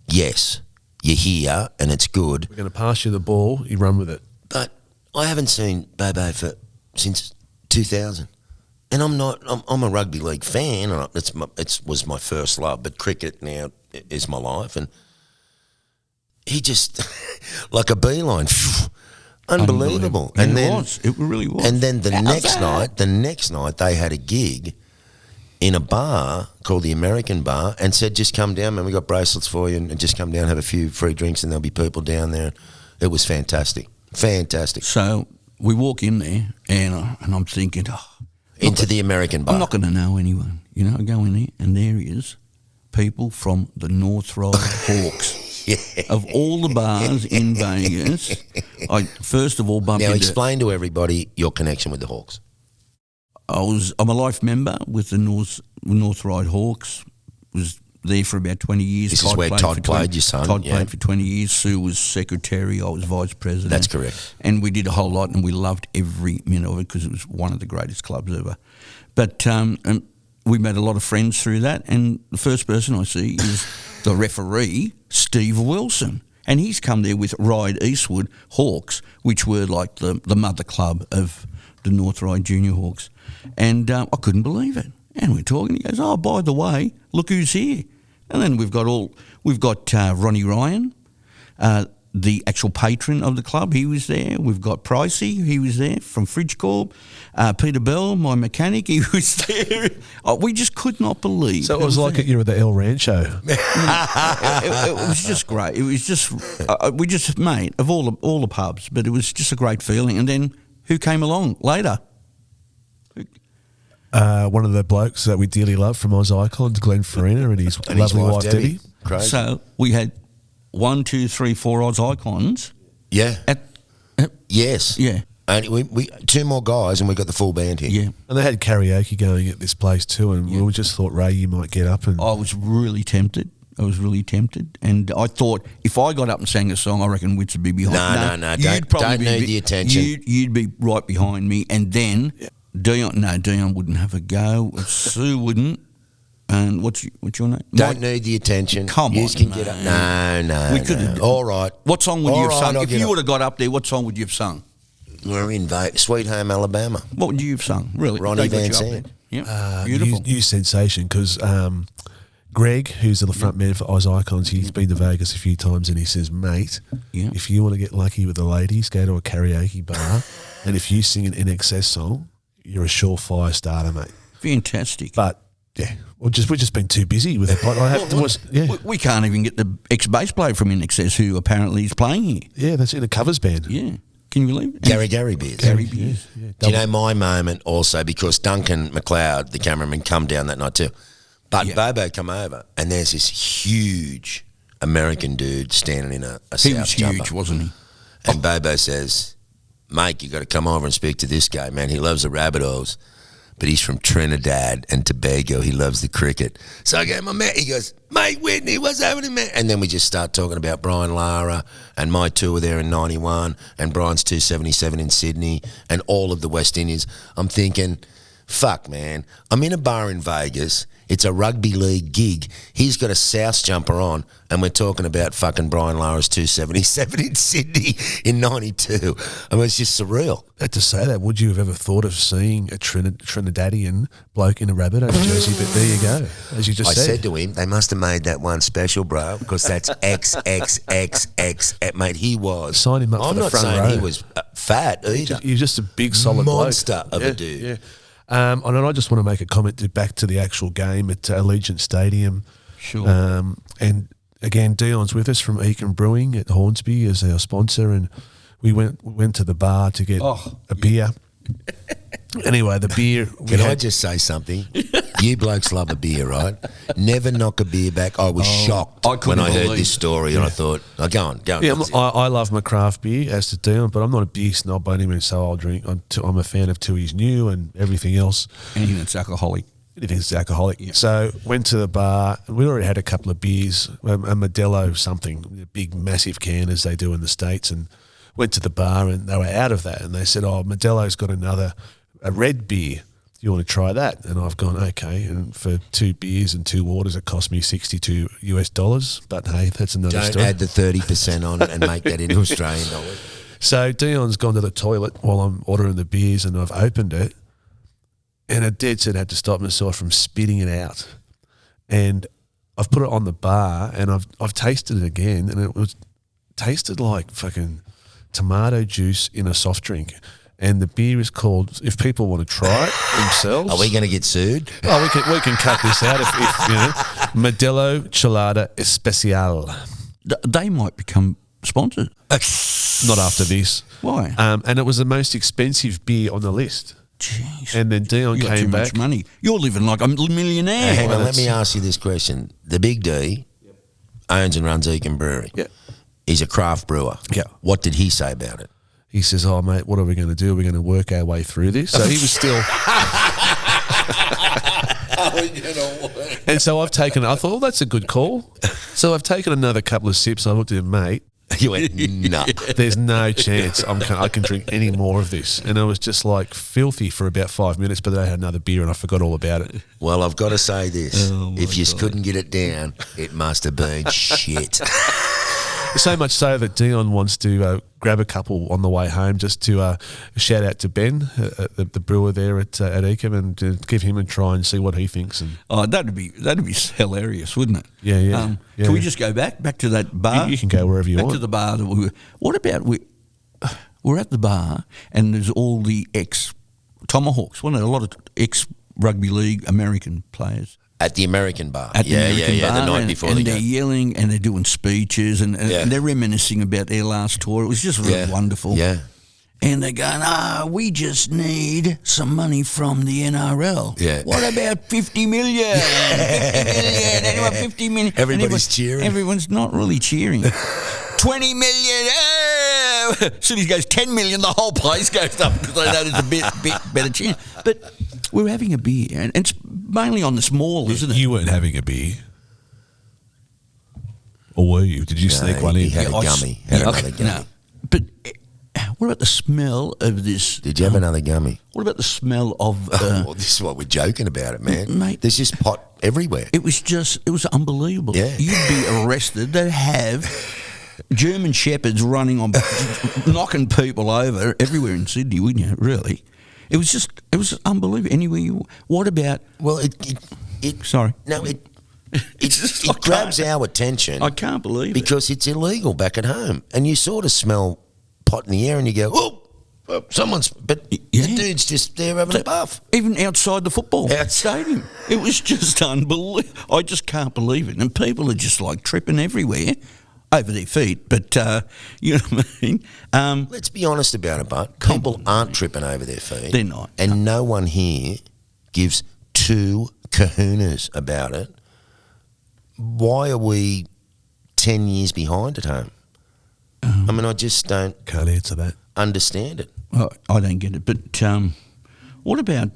C: yes, you're here and it's good,
A: We're going to pass you the ball, you run with it.
C: but I haven't seen Bobo since 2000. And I'm a rugby league fan, and it was my first love, but cricket now is my life, and he just, like a beeline, unbelievable.
B: Yeah,
C: And
B: it really was.
C: And then the
B: How's
C: next night they had a gig in a bar called the American Bar and said, just come down, man, we got bracelets for you, and just come down, have a few free drinks, and there'll be people down there. It was fantastic. Fantastic.
B: So we walk in there, and I'm thinking,
C: Into the American Bar.
B: I'm not going to know anyone. You know, I go in there, and there is people from the North Ride Hawks.
C: Yeah.
B: Of all the bars in Vegas, I first of all bumped
C: Now
B: into...
C: explain to everybody your connection with the Hawks.
B: I'm a life member with the North Ride Hawks. Was there for about 20 years.
C: This is where Todd played, your son.
B: Todd
C: yeah.
B: played for 20 years. Sue was secretary. I was vice president.
C: That's correct.
B: And we did a whole lot, and we loved every minute of it because it was one of the greatest clubs ever. But and we made a lot of friends through that, and the first person I see is the referee, Steve Wilson. And he's come there with Ryde Eastwood Hawks, which were like the mother club of the North Ryde Junior Hawks. And I couldn't believe it. And we're talking. He goes, "Oh, by the way, look who's here." And then we've got Ronnie Ryan, the actual patron of the club. He was there. We've got Pricey. He was there from Fridge Corp. Peter Bell, my mechanic, he was there. We just could not believe.
A: So it was like you were at the El Rancho.
B: It was just great. It was just we just made of all the pubs, but it was just a great feeling. And then who came along later?
A: One of the blokes that we dearly love from Oz Icons, Glenn Farina, and his lovely wife Debbie.
C: Crazy.
B: So we had 1, 2, 3, 4 Oz Icons.
C: Yeah. Yes.
B: Yeah.
C: And we two more guys, and we got the full band here.
B: Yeah.
A: And they had karaoke going at this place too, and we just thought, Ray, you might get up and...
B: I was really tempted. And I thought if I got up and sang a song, I reckon Wits would be behind.
C: No. Don't need the attention.
B: You'd be right behind me, and then Dion wouldn't have a go. Sue wouldn't. And what's your name?
C: Don't need the attention.
B: Come on,
C: you can get up. No.
B: We could have.
C: All right.
B: What song would you have sung?
C: I'll
B: If you would have got up there, what song would you have sung?
C: We're in Sweet Home Alabama.
B: What would you have sung? Really?
C: Ronnie
B: They got
C: Van
B: you up
C: Sant.
B: there. Yeah, beautiful.
A: New sensation, because Greg, who's the front man for Oz Icons, he's been to Vegas a few times, and he says, mate, if you want to get lucky with the ladies, go to a karaoke bar, and if you sing an NXS song, you're a surefire starter, mate.
B: Fantastic.
A: But yeah, we've just been too busy with it. But I have to,
B: We can't even get the ex-bass player from NXS who apparently is playing here.
A: Yeah, that's in a covers band.
B: Yeah. Can you believe it?
C: Gary Beers.
B: Gary Beers.
A: Yeah,
C: Do you know my moment also, because Duncan McLeod, the cameraman, come down that night too. But Bobo come over, and there's this huge American dude standing in a
B: He
C: South
B: was
C: jumper.
B: huge, wasn't he?
C: And Bobo says, mate, you got to come over and speak to this guy, man. He loves the Rabbitohs, but he's from Trinidad and Tobago. He loves the cricket. So I go, my mate, he goes, mate, Whitney, what's happening, man? And then we just start talking about Brian Lara and my tour there in 91 and Brian's 277 in Sydney and all of the West Indies. I'm thinking, fuck, man, I'm in a bar in Vegas. It's a rugby league gig. He's got a South jumper on, and we're talking about fucking Brian Lara's 277 in Sydney in 92. I mean, it's just surreal.
A: To say that, would you have ever thought of seeing a Trinidadian bloke in a Rabbitohs jersey? But there you go, as you just said.
C: I said to him, they must have made that one special, bro, because that's XXXX. Mate, he was.
A: Sign him up for the front row.
C: I'm not saying he was fat either.
A: He was just a big, solid
C: monster
A: bloke.
C: of a dude.
A: Yeah. And I just want to make a comment back to the actual game at Allegiant Stadium.
B: Sure.
A: And again, Dion's with us from Eakin Brewing at Hornsby as our sponsor, and we went to the bar to get a beer. Anyway, the beer.
C: Can I just say something? You blokes love a beer, right? Never knock a beer back. I was shocked when I heard this story, and I thought, go on.
A: Yeah, I love my craft beer, as to Dion, but I'm not a beer snob by any means, so I'll drink. I'm a fan of Tui's New and everything else.
B: Anything that's alcoholic.
A: Anything's alcoholic. Yeah. So went to the bar, and we already had a couple of beers, a Modelo something, a big, massive can as they do in the States, and went to the bar, and they were out of that, and they said, Modelo's got a red beer. You want to try that? And I've gone, okay. And for 2 beers and 2 waters, it cost me $62 US. But hey, that's another story.
C: Don't add the 30% on it and make that into Australian dollars.
A: So Dion's gone to the toilet while I'm ordering the beers, and I've opened it, and I dead set had to stop myself from spitting it out. And I've put it on the bar, and I've tasted it again, and it tasted like fucking tomato juice in a soft drink. And the beer is called, if people want to try it themselves.
C: Are we going to get sued?
A: Oh, we can cut this out if Modelo Chelada Especial.
B: They might become sponsored.
A: Not after this.
B: Why?
A: And it was the most expensive beer on the list.
B: Jeez.
A: And then Dion
B: you got
A: came
B: too
A: back.
B: much money. You're living like a millionaire.
C: Hang on, let me ask you this question. The Big D owns and runs Eakin Brewery.
A: Yeah.
C: He's a craft brewer.
A: Yeah.
C: What did he say about it?
A: He says, mate, what are we going to do? We're going to work our way through this. So he was still... And so I thought, that's a good call. So I've taken another couple of sips. I looked at him, mate.
C: You went, no.
A: There's no chance I can drink any more of this. And I was just like filthy for about 5 minutes, but then I had another beer and I forgot all about it.
C: Well, I've got to say this. If you
B: God.
C: couldn't get it down, it must have been shit.
A: So much so that Dion wants to grab a couple on the way home just to shout out to Ben, the brewer there at Eakin, and give him a try and see what he thinks. And
B: that'd be hilarious, wouldn't it?
A: Yeah, yeah.
B: Can we just go back to that bar?
A: You can go wherever you want.
B: Back to the bar that we were. What about we're at the bar and there's all the ex-Tomahawks, a lot of ex-rugby league American players.
C: At the American bar.
B: At the American bar,
C: the night before the
B: and
C: game.
B: they're yelling and they're doing speeches and they're reminiscing about their last tour. It was just really wonderful.
C: Yeah.
B: And they're going, we just need some money from the NRL.
C: Yeah.
B: What about 50 million? 50 million. Anyone 50 million?
C: Everybody's cheering.
B: Everyone's not really cheering. 20 million. City goes 10 million, the whole place goes up because they know there's a bit better chance. But we're having a beer, and it's mainly on the small, isn't it?
A: You weren't having a beer. Or were you? Did you sneak one in?
C: He had a gummy. Another gummy.
B: No. But what about the smell of this?
C: Did you have another gummy?
B: What about the smell of...
C: well, this is what we're joking about it, man.
B: Mate.
C: There's just pot everywhere.
B: It was unbelievable.
C: Yeah.
B: You'd be arrested. They'd have German shepherds running on, knocking people over everywhere in Sydney, wouldn't you? Really? It was unbelievable. Anywhere you... What about...
C: Well,
B: Sorry.
C: No, it grabs our attention.
B: I can't believe it.
C: Because it's illegal back at home. And you sort of smell pot in the air and you go, oh, someone's... But the dude's just there having a puff.
B: Even outside the football stadium. It was just unbelievable. I just can't believe it. And people are just like tripping everywhere over their feet. But, you know what I mean?
C: Let's be honest about it, but people aren't tripping over their feet.
B: They're not.
C: And no one here gives two kahunas about it. Why are we 10 years behind at home? I mean, I just can't
A: answer that.
C: Understand it.
B: I don't get it. But what about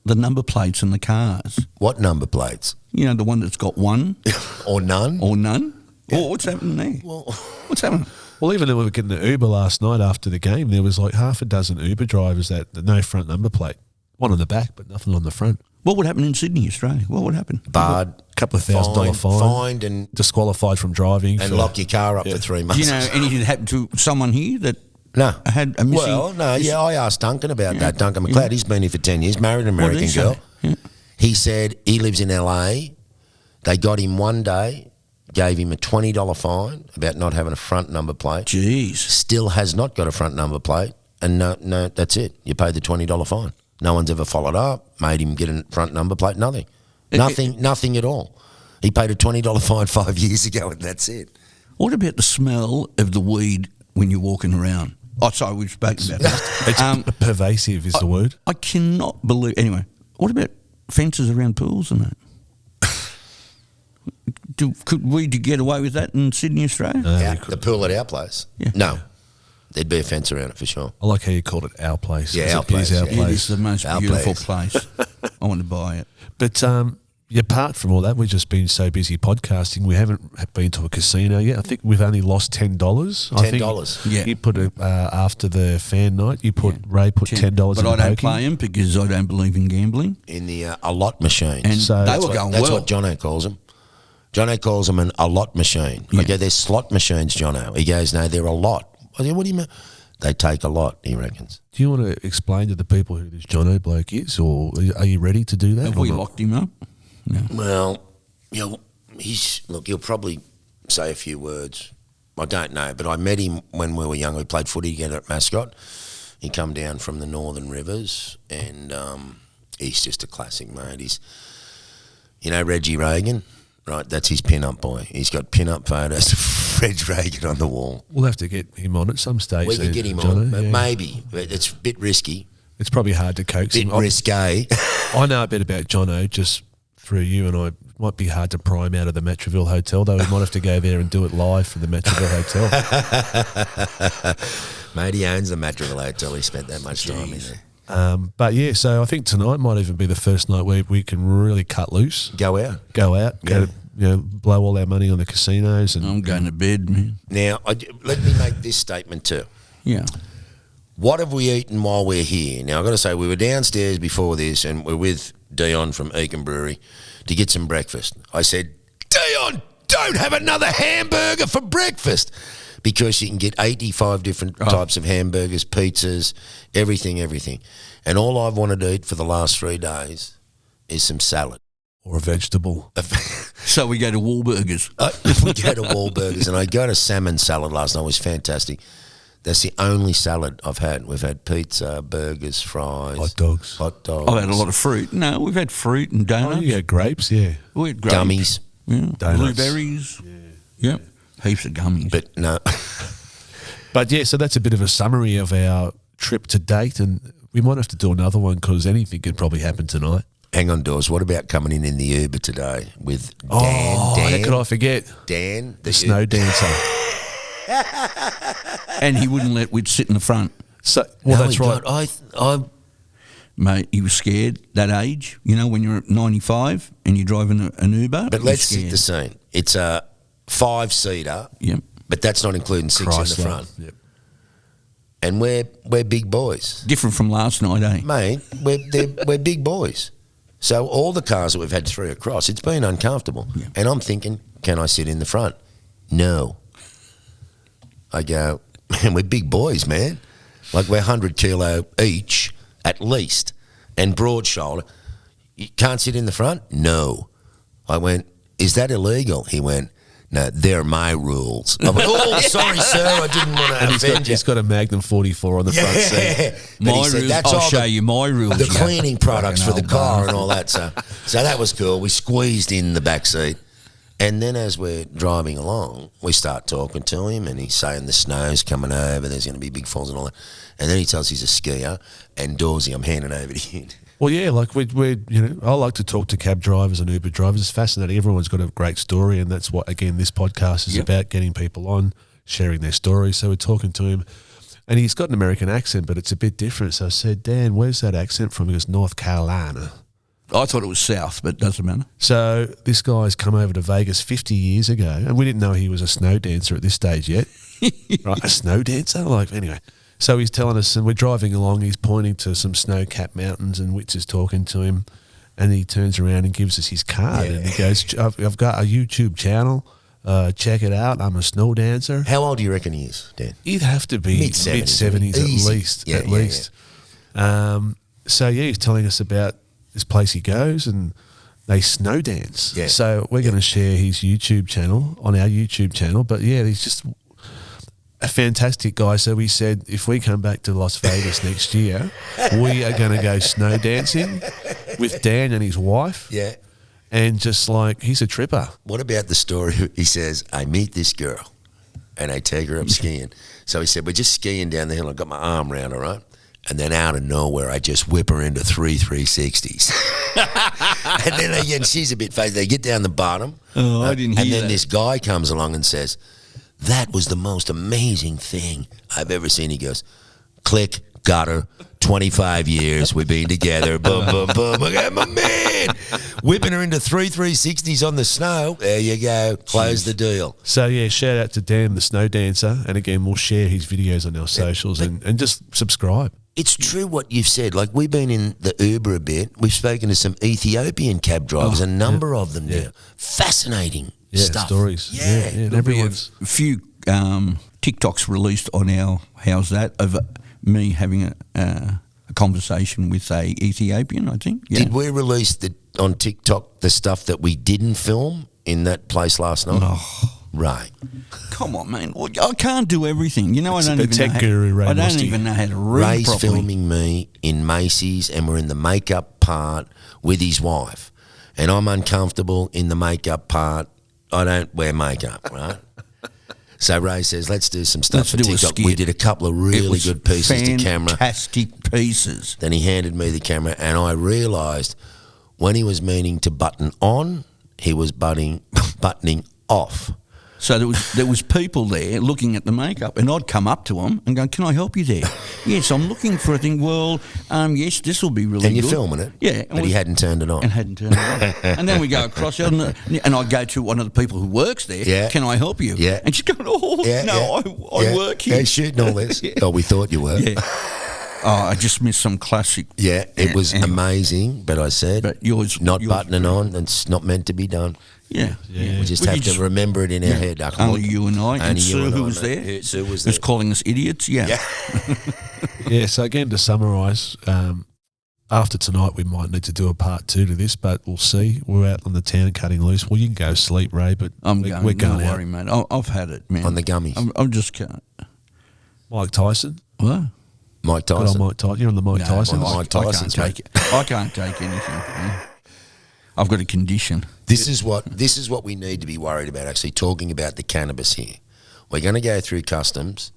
B: the number plates in the cars?
C: What number plates?
B: You know, the one that's got one?
C: Or none?
B: Or none? Yeah. What's happening there?
C: Well,
B: what's happening?
A: Well, even though we were getting the Uber last night after the game, there was like half a dozen Uber drivers that no front number plate. One on the back, but nothing on the front.
B: What would happen in Sydney, Australia? What would happen?
C: Barred,
A: Couple of $1,000 fine.
C: fined and
A: Disqualified from driving.
C: lock your car up for 3
B: Do
C: months.
B: you know anything that happened to someone here that
C: No.
B: had a missing?
C: Well, no, I asked Duncan about that. Duncan McLeod, he's been here for 10 years, married an
B: What did
C: American
B: he say?
C: girl.
B: Yeah.
C: He said he lives in LA. They got him one day, gave him a $20 fine about not having a front number plate.
B: Jeez.
C: Still has not got a front number plate. And no, that's it. You paid the $20 fine. No one's ever followed up, made him get a front number plate, nothing. Nothing at all. He paid a $20 fine 5 years ago, and that's it.
B: What about the smell of the weed when you're walking around? Oh, sorry, we've spoken about that.
A: It's pervasive is the word.
B: I cannot believe. Anyway, what about fences around pools and that? Could we get away with that in Sydney, Australia?
C: The pool at our place?
B: Yeah.
C: No. There'd be a fence around it for sure.
A: I like how you called it our place.
C: Yeah, our
A: It is
C: place,
A: our
C: yeah.
B: It
A: place.
B: is the most
C: Our
B: beautiful
C: place.
B: place. I want to buy it.
A: But apart from all that, we've just been so busy podcasting. We haven't been to a casino yet. I think we've only lost $10.
C: $10.
B: Yeah.
A: You put it after the fan night. Ray put $10
B: But
A: in
B: I don't
A: pokie.
B: play them because I don't believe in gambling.
C: In the a lot machines.
B: And
A: So-
B: they
A: That's
B: were going
C: That's
B: well.
C: what Jono calls them. Jono calls them a lot machine. I go, they're slot machines, Jono. He goes, no, they're a lot. I go, what do you mean? They take a lot, he reckons.
A: Do you want to explain to the people who this Jono bloke is, or are you ready to do that?
B: Have
A: or
B: we
A: not?
B: locked him up? No.
C: Well, he'll probably say a few words. I don't know, but I met him when we were young. We played footy together at Mascot. He come down from the Northern Rivers, and he's just a classic, mate. He's, Reggie Reagan, right? That's his pin-up boy. He's got pin-up photos of Reg Reagan on the wall.
A: We'll have to get him on at some stage.
C: We could get him
A: Jono,
C: on, but
A: yeah.
C: maybe. But it's a bit risky,
A: It's probably hard to coax
C: bit
A: him.
C: risque.
A: I know a bit about Jono just through you, and it might be hard to pry him out of the Matraville Hotel, though. We might have to go there and do it live from the Matraville Hotel.
C: Mate, he owns the Matraville Hotel. He spent that much time in there.
A: But yeah, so I think tonight might even be the first night where we can really cut loose,
C: Go out.
A: go out, blow all our money on the casinos, and
B: I'm going to bed, man.
C: Now, let me make this statement too.
B: Yeah.
C: What have we eaten while we're here? Now, I've got to say, we were downstairs before this, and we're with Dion from Eakin Brewery to get some breakfast. I said, Dion, don't have another hamburger for breakfast, because you can get 85 different types of hamburgers, pizzas, everything. And all I've wanted to eat for the last 3 days is some salad.
A: or a vegetable.
B: So we go to Wahlburgers.
C: We go to Wahlburgers, and I got a salmon salad last night. It was fantastic. That's the only salad I've had. We've had pizza, burgers, fries.
A: Hot dogs.
B: I've had a lot of fruit. No, we've had fruit and
A: Oh,
B: donuts.
A: yeah, grapes, yeah.
B: We had grapes.
C: Gummies.
B: Yeah.
A: Donuts.
B: Blueberries. Yep. Heaps of gummies.
C: But no.
A: But yeah, so that's a bit of a summary of our trip to date, and we might have to do another one because anything could probably happen tonight.
C: Hang on, Dawes. What about coming in the Uber today with Dan?
A: How could I forget?
C: Dan,
A: The snow dancer.
B: And he wouldn't let we'd sit in the front.
A: So, well,
C: No,
A: that's
C: he
A: right.
C: don't. I
B: Mate, he was scared that age. You know, when you're at 95 and you're driving an Uber.
C: But
B: you're
C: let's set
B: scared.
C: the scene. It's a 5-seater,
B: Yep.
C: but that's not including 6 in the
A: Chrysler.
C: front.
A: Yep.
C: And we're big boys,
B: Different from last night, eh?
C: mate. We're big boys. So all the cars that we've had through across, it's been uncomfortable.
B: Yeah.
C: And I'm thinking, can I sit in the front? No. I go, man, we're big boys, man. Like we're 100 kilo each at least, and broad shoulder. You can't sit in the front? No. I went, is that illegal? He went, no, they're my rules. I went, oh, sorry, sir, I didn't want to
A: And
C: offend you.
A: he's got a Magnum 44 on the front seat.
C: But he
B: My
C: said,
B: rules.
C: that's
B: I'll
C: all
B: show
C: the-
B: you my rules.
C: the
B: you
C: cleaning products for
B: fucking
C: the
B: old
C: car and
B: bastard.
C: all that. So that was cool. We squeezed in the back seat. And then as we're driving along, we start talking to him, and he's saying the snow's coming over, there's going to be big falls and all that. And then he tells he's a skier, and Dawsey, I'm handing over to you.
A: Well, yeah, like we're I like to talk to cab drivers and Uber drivers. It's fascinating. Everyone's got a great story, and that's what, again, this podcast is
B: Yep.
A: about, getting people on, sharing their stories. So we're talking to him, and he's got an American accent, but it's a bit different. So I said, Dan, where's that accent from? He goes, North Carolina.
B: I thought it was south, but it doesn't matter.
A: So this guy's come over to Vegas 50 years ago, and we didn't know he was a snow dancer at this stage yet. Right, a snow dancer? Like, anyway. So he's telling us, and we're driving along, he's pointing to some snow-capped mountains, and Witz is talking to him, and he turns around and gives us his card, and he goes, I've got a YouTube channel, check it out, I'm a snow dancer.
C: How old do you reckon he is, Dan?
A: He'd have to be mid-70s at least. So, he's telling us about this place he goes, and they snow dance.
C: Yeah.
A: So we're going to share his YouTube channel on our YouTube channel, but he's just a fantastic guy. So we said, if we come back to Las Vegas next year, we are going to go snow dancing with Dan and his wife.
C: Yeah.
A: And just like, he's a tripper.
C: What about the story? He says, I meet this girl and I take her up skiing. So he said, we're just skiing down the hill. I got my arm around her, right? And then out of nowhere, I just whip her into 360s. And then again, she's a bit phased. They get down the bottom.
B: Oh, I didn't hear
C: And then
B: that.
C: this guy comes along and says, that was the most amazing thing I've ever seen. He goes, click, got her. 25 years we've been together. Boom, boom, boom. I got my man. Whipping her into 360s on the snow. There you go. Close the deal.
A: So, shout out to Dan, the snow dancer. And again, we'll share his videos on our socials and just subscribe.
C: It's true what you've said. Like, we've been in the Uber a bit. We've spoken to some Ethiopian cab drivers, a number of them now. Fascinating stuff.
A: Stories.
C: Yeah.
A: And everyone's...
B: A few TikToks released on our How's That of me having a conversation with a Ethiopian, I think. Yeah.
C: Did we release on TikTok the stuff that we didn't film in that place last night?
B: Oh.
C: Right.
B: Come on, man. Well, I can't do everything. You know,
A: It's
B: I don't
A: the
B: even
A: tech
B: know.
A: guru, Ray
B: I don't
A: Nosti.
B: even know how to read
C: Ray's
B: properly.
C: filming me in Macy's, and we're in the makeup part with his wife. And I'm uncomfortable in the makeup part. I don't wear makeup, right? So Ray says, let's do some stuff for
B: Let's do a
C: TikTok.
B: skit.
C: We did a couple of really good pieces to camera.
B: Fantastic pieces.
C: Then he handed me the camera, and I realised when he was meaning to button on, he was buttoning off.
B: So there was people there looking at the makeup, and I'd come up to them and go, "Can I help you there?" Yes, I'm looking for a thing. Well, yes, this will be really
C: And you're
B: good.
C: filming it?
B: Yeah.
C: But he hadn't turned it on.
B: And hadn't turned it on. And then we go across, and I go to one of the people who works there.
C: Yeah.
B: Can I help you?
C: Yeah.
B: And she's going, I work here.
C: Yeah, shooting all this. Oh, we thought you were.
B: Yeah. Oh, I just missed some classic.
C: Yeah, it was
B: anyway.
C: amazing, but I said,
B: But yours
C: buttoning on, it's not meant to be done.
B: Yeah.
C: We just have to remember it in our head.
B: Only you and I. And
C: Only you
B: Sue,
C: and
B: who
C: I,
B: was
C: mate.
B: there.
C: Yeah, Sue was
B: Who's
C: there.
B: calling us idiots. Yeah.
A: So again, to summarise, after tonight we might need to do a part 2 to this, but we'll see. We're out on the town cutting loose. Well, you can go sleep, Ray, but
B: we're
A: we're going
B: don't
A: out.
B: worry, mate. I've had it, man.
C: On the gummies.
B: I'm just can't.
A: Mike Tyson.
B: What?
C: Mike
A: Good old
C: Tyson.
A: Mike Tyson. You're on the Mike Tyson.
C: Mike Tyson's,
B: I can't take anything. Man. I've got a condition.
C: This is what we need to be worried about, actually, talking about the cannabis here. We're going to go through customs,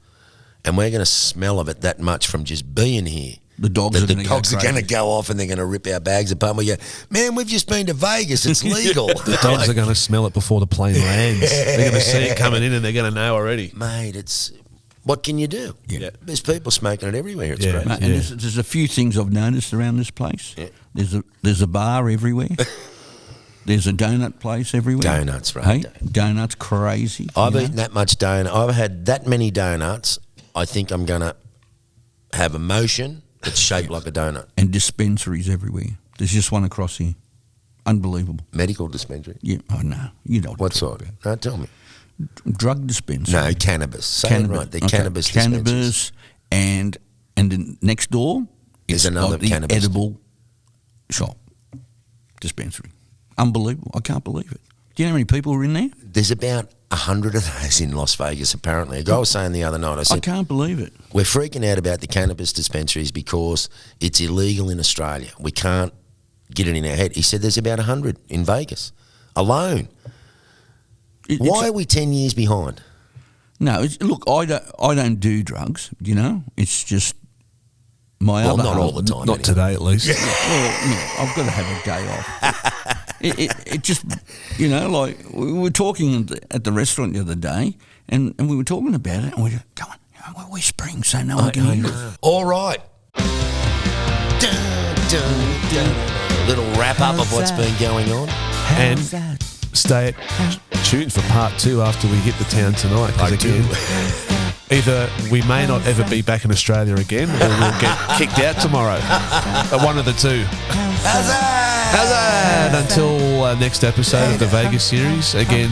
C: and we're going to smell of it that much from just being here.
B: The dogs
C: The
B: are
C: dogs are going to go off, and they're going to rip our bags apart. And we go, man, we've just been to Vegas. It's legal.
A: The dogs are going to smell it before the plane lands. They're going to see it coming in, and they're going to know already.
C: Mate, what can you do?
A: Yeah.
C: There's people smoking it everywhere. It's
A: Yeah.
C: great.
B: Mate, and there's a few things I've noticed around this place.
C: Yeah.
B: There's a bar everywhere. There's a donut place everywhere.
C: Donuts, right?
B: Hey, donuts, crazy.
C: I've
B: you know?
C: eaten that much donut. I've had that many donuts. I think I'm going to have a motion that's shaped like a donut.
B: And dispensaries everywhere. There's just one across here. Unbelievable.
C: Medical dispensary.
B: Yeah. Oh no, you don't.
C: What sort? No, tell me.
B: Drug dispensary.
C: No, cannabis. Say it right. They're
B: okay.
C: cannabis dispensaries.
B: Cannabis, and then next door
C: There's
B: is
C: another
B: like the
C: cannabis.
B: edible shop dispensary. Unbelievable. I can't believe it. Do you know how many people are in there?
C: There's about 100 of those in Las Vegas, apparently. A guy was saying the other night, I
B: I
C: said,
B: can't believe it.
C: we're freaking out about the cannabis dispensaries because it's illegal in Australia. We can't get it in our head. He said there's about 100 in Vegas alone. Why are we 10 years behind?
B: No, look, I don't do drugs. You know, it's just my
C: Well,
B: other
C: not
B: half.
C: all the time.
A: Not
C: anyway.
A: today, at least.
B: Well, no, I've got to have a day off. It just, you know, like we were talking at the restaurant the other day, and we were talking about it, and we were going, we're whispering so no one can hear us.
C: All right. Dun, dun, dun. Little wrap up of what's been going on.
A: And stay tuned for part 2 after we hit the town tonight. 'cause
C: I do.
A: again, Either we may not ever be back in Australia again, or we'll get kicked out tomorrow. One of the two.
C: How's that?
A: And until next episode of the Vegas series, again,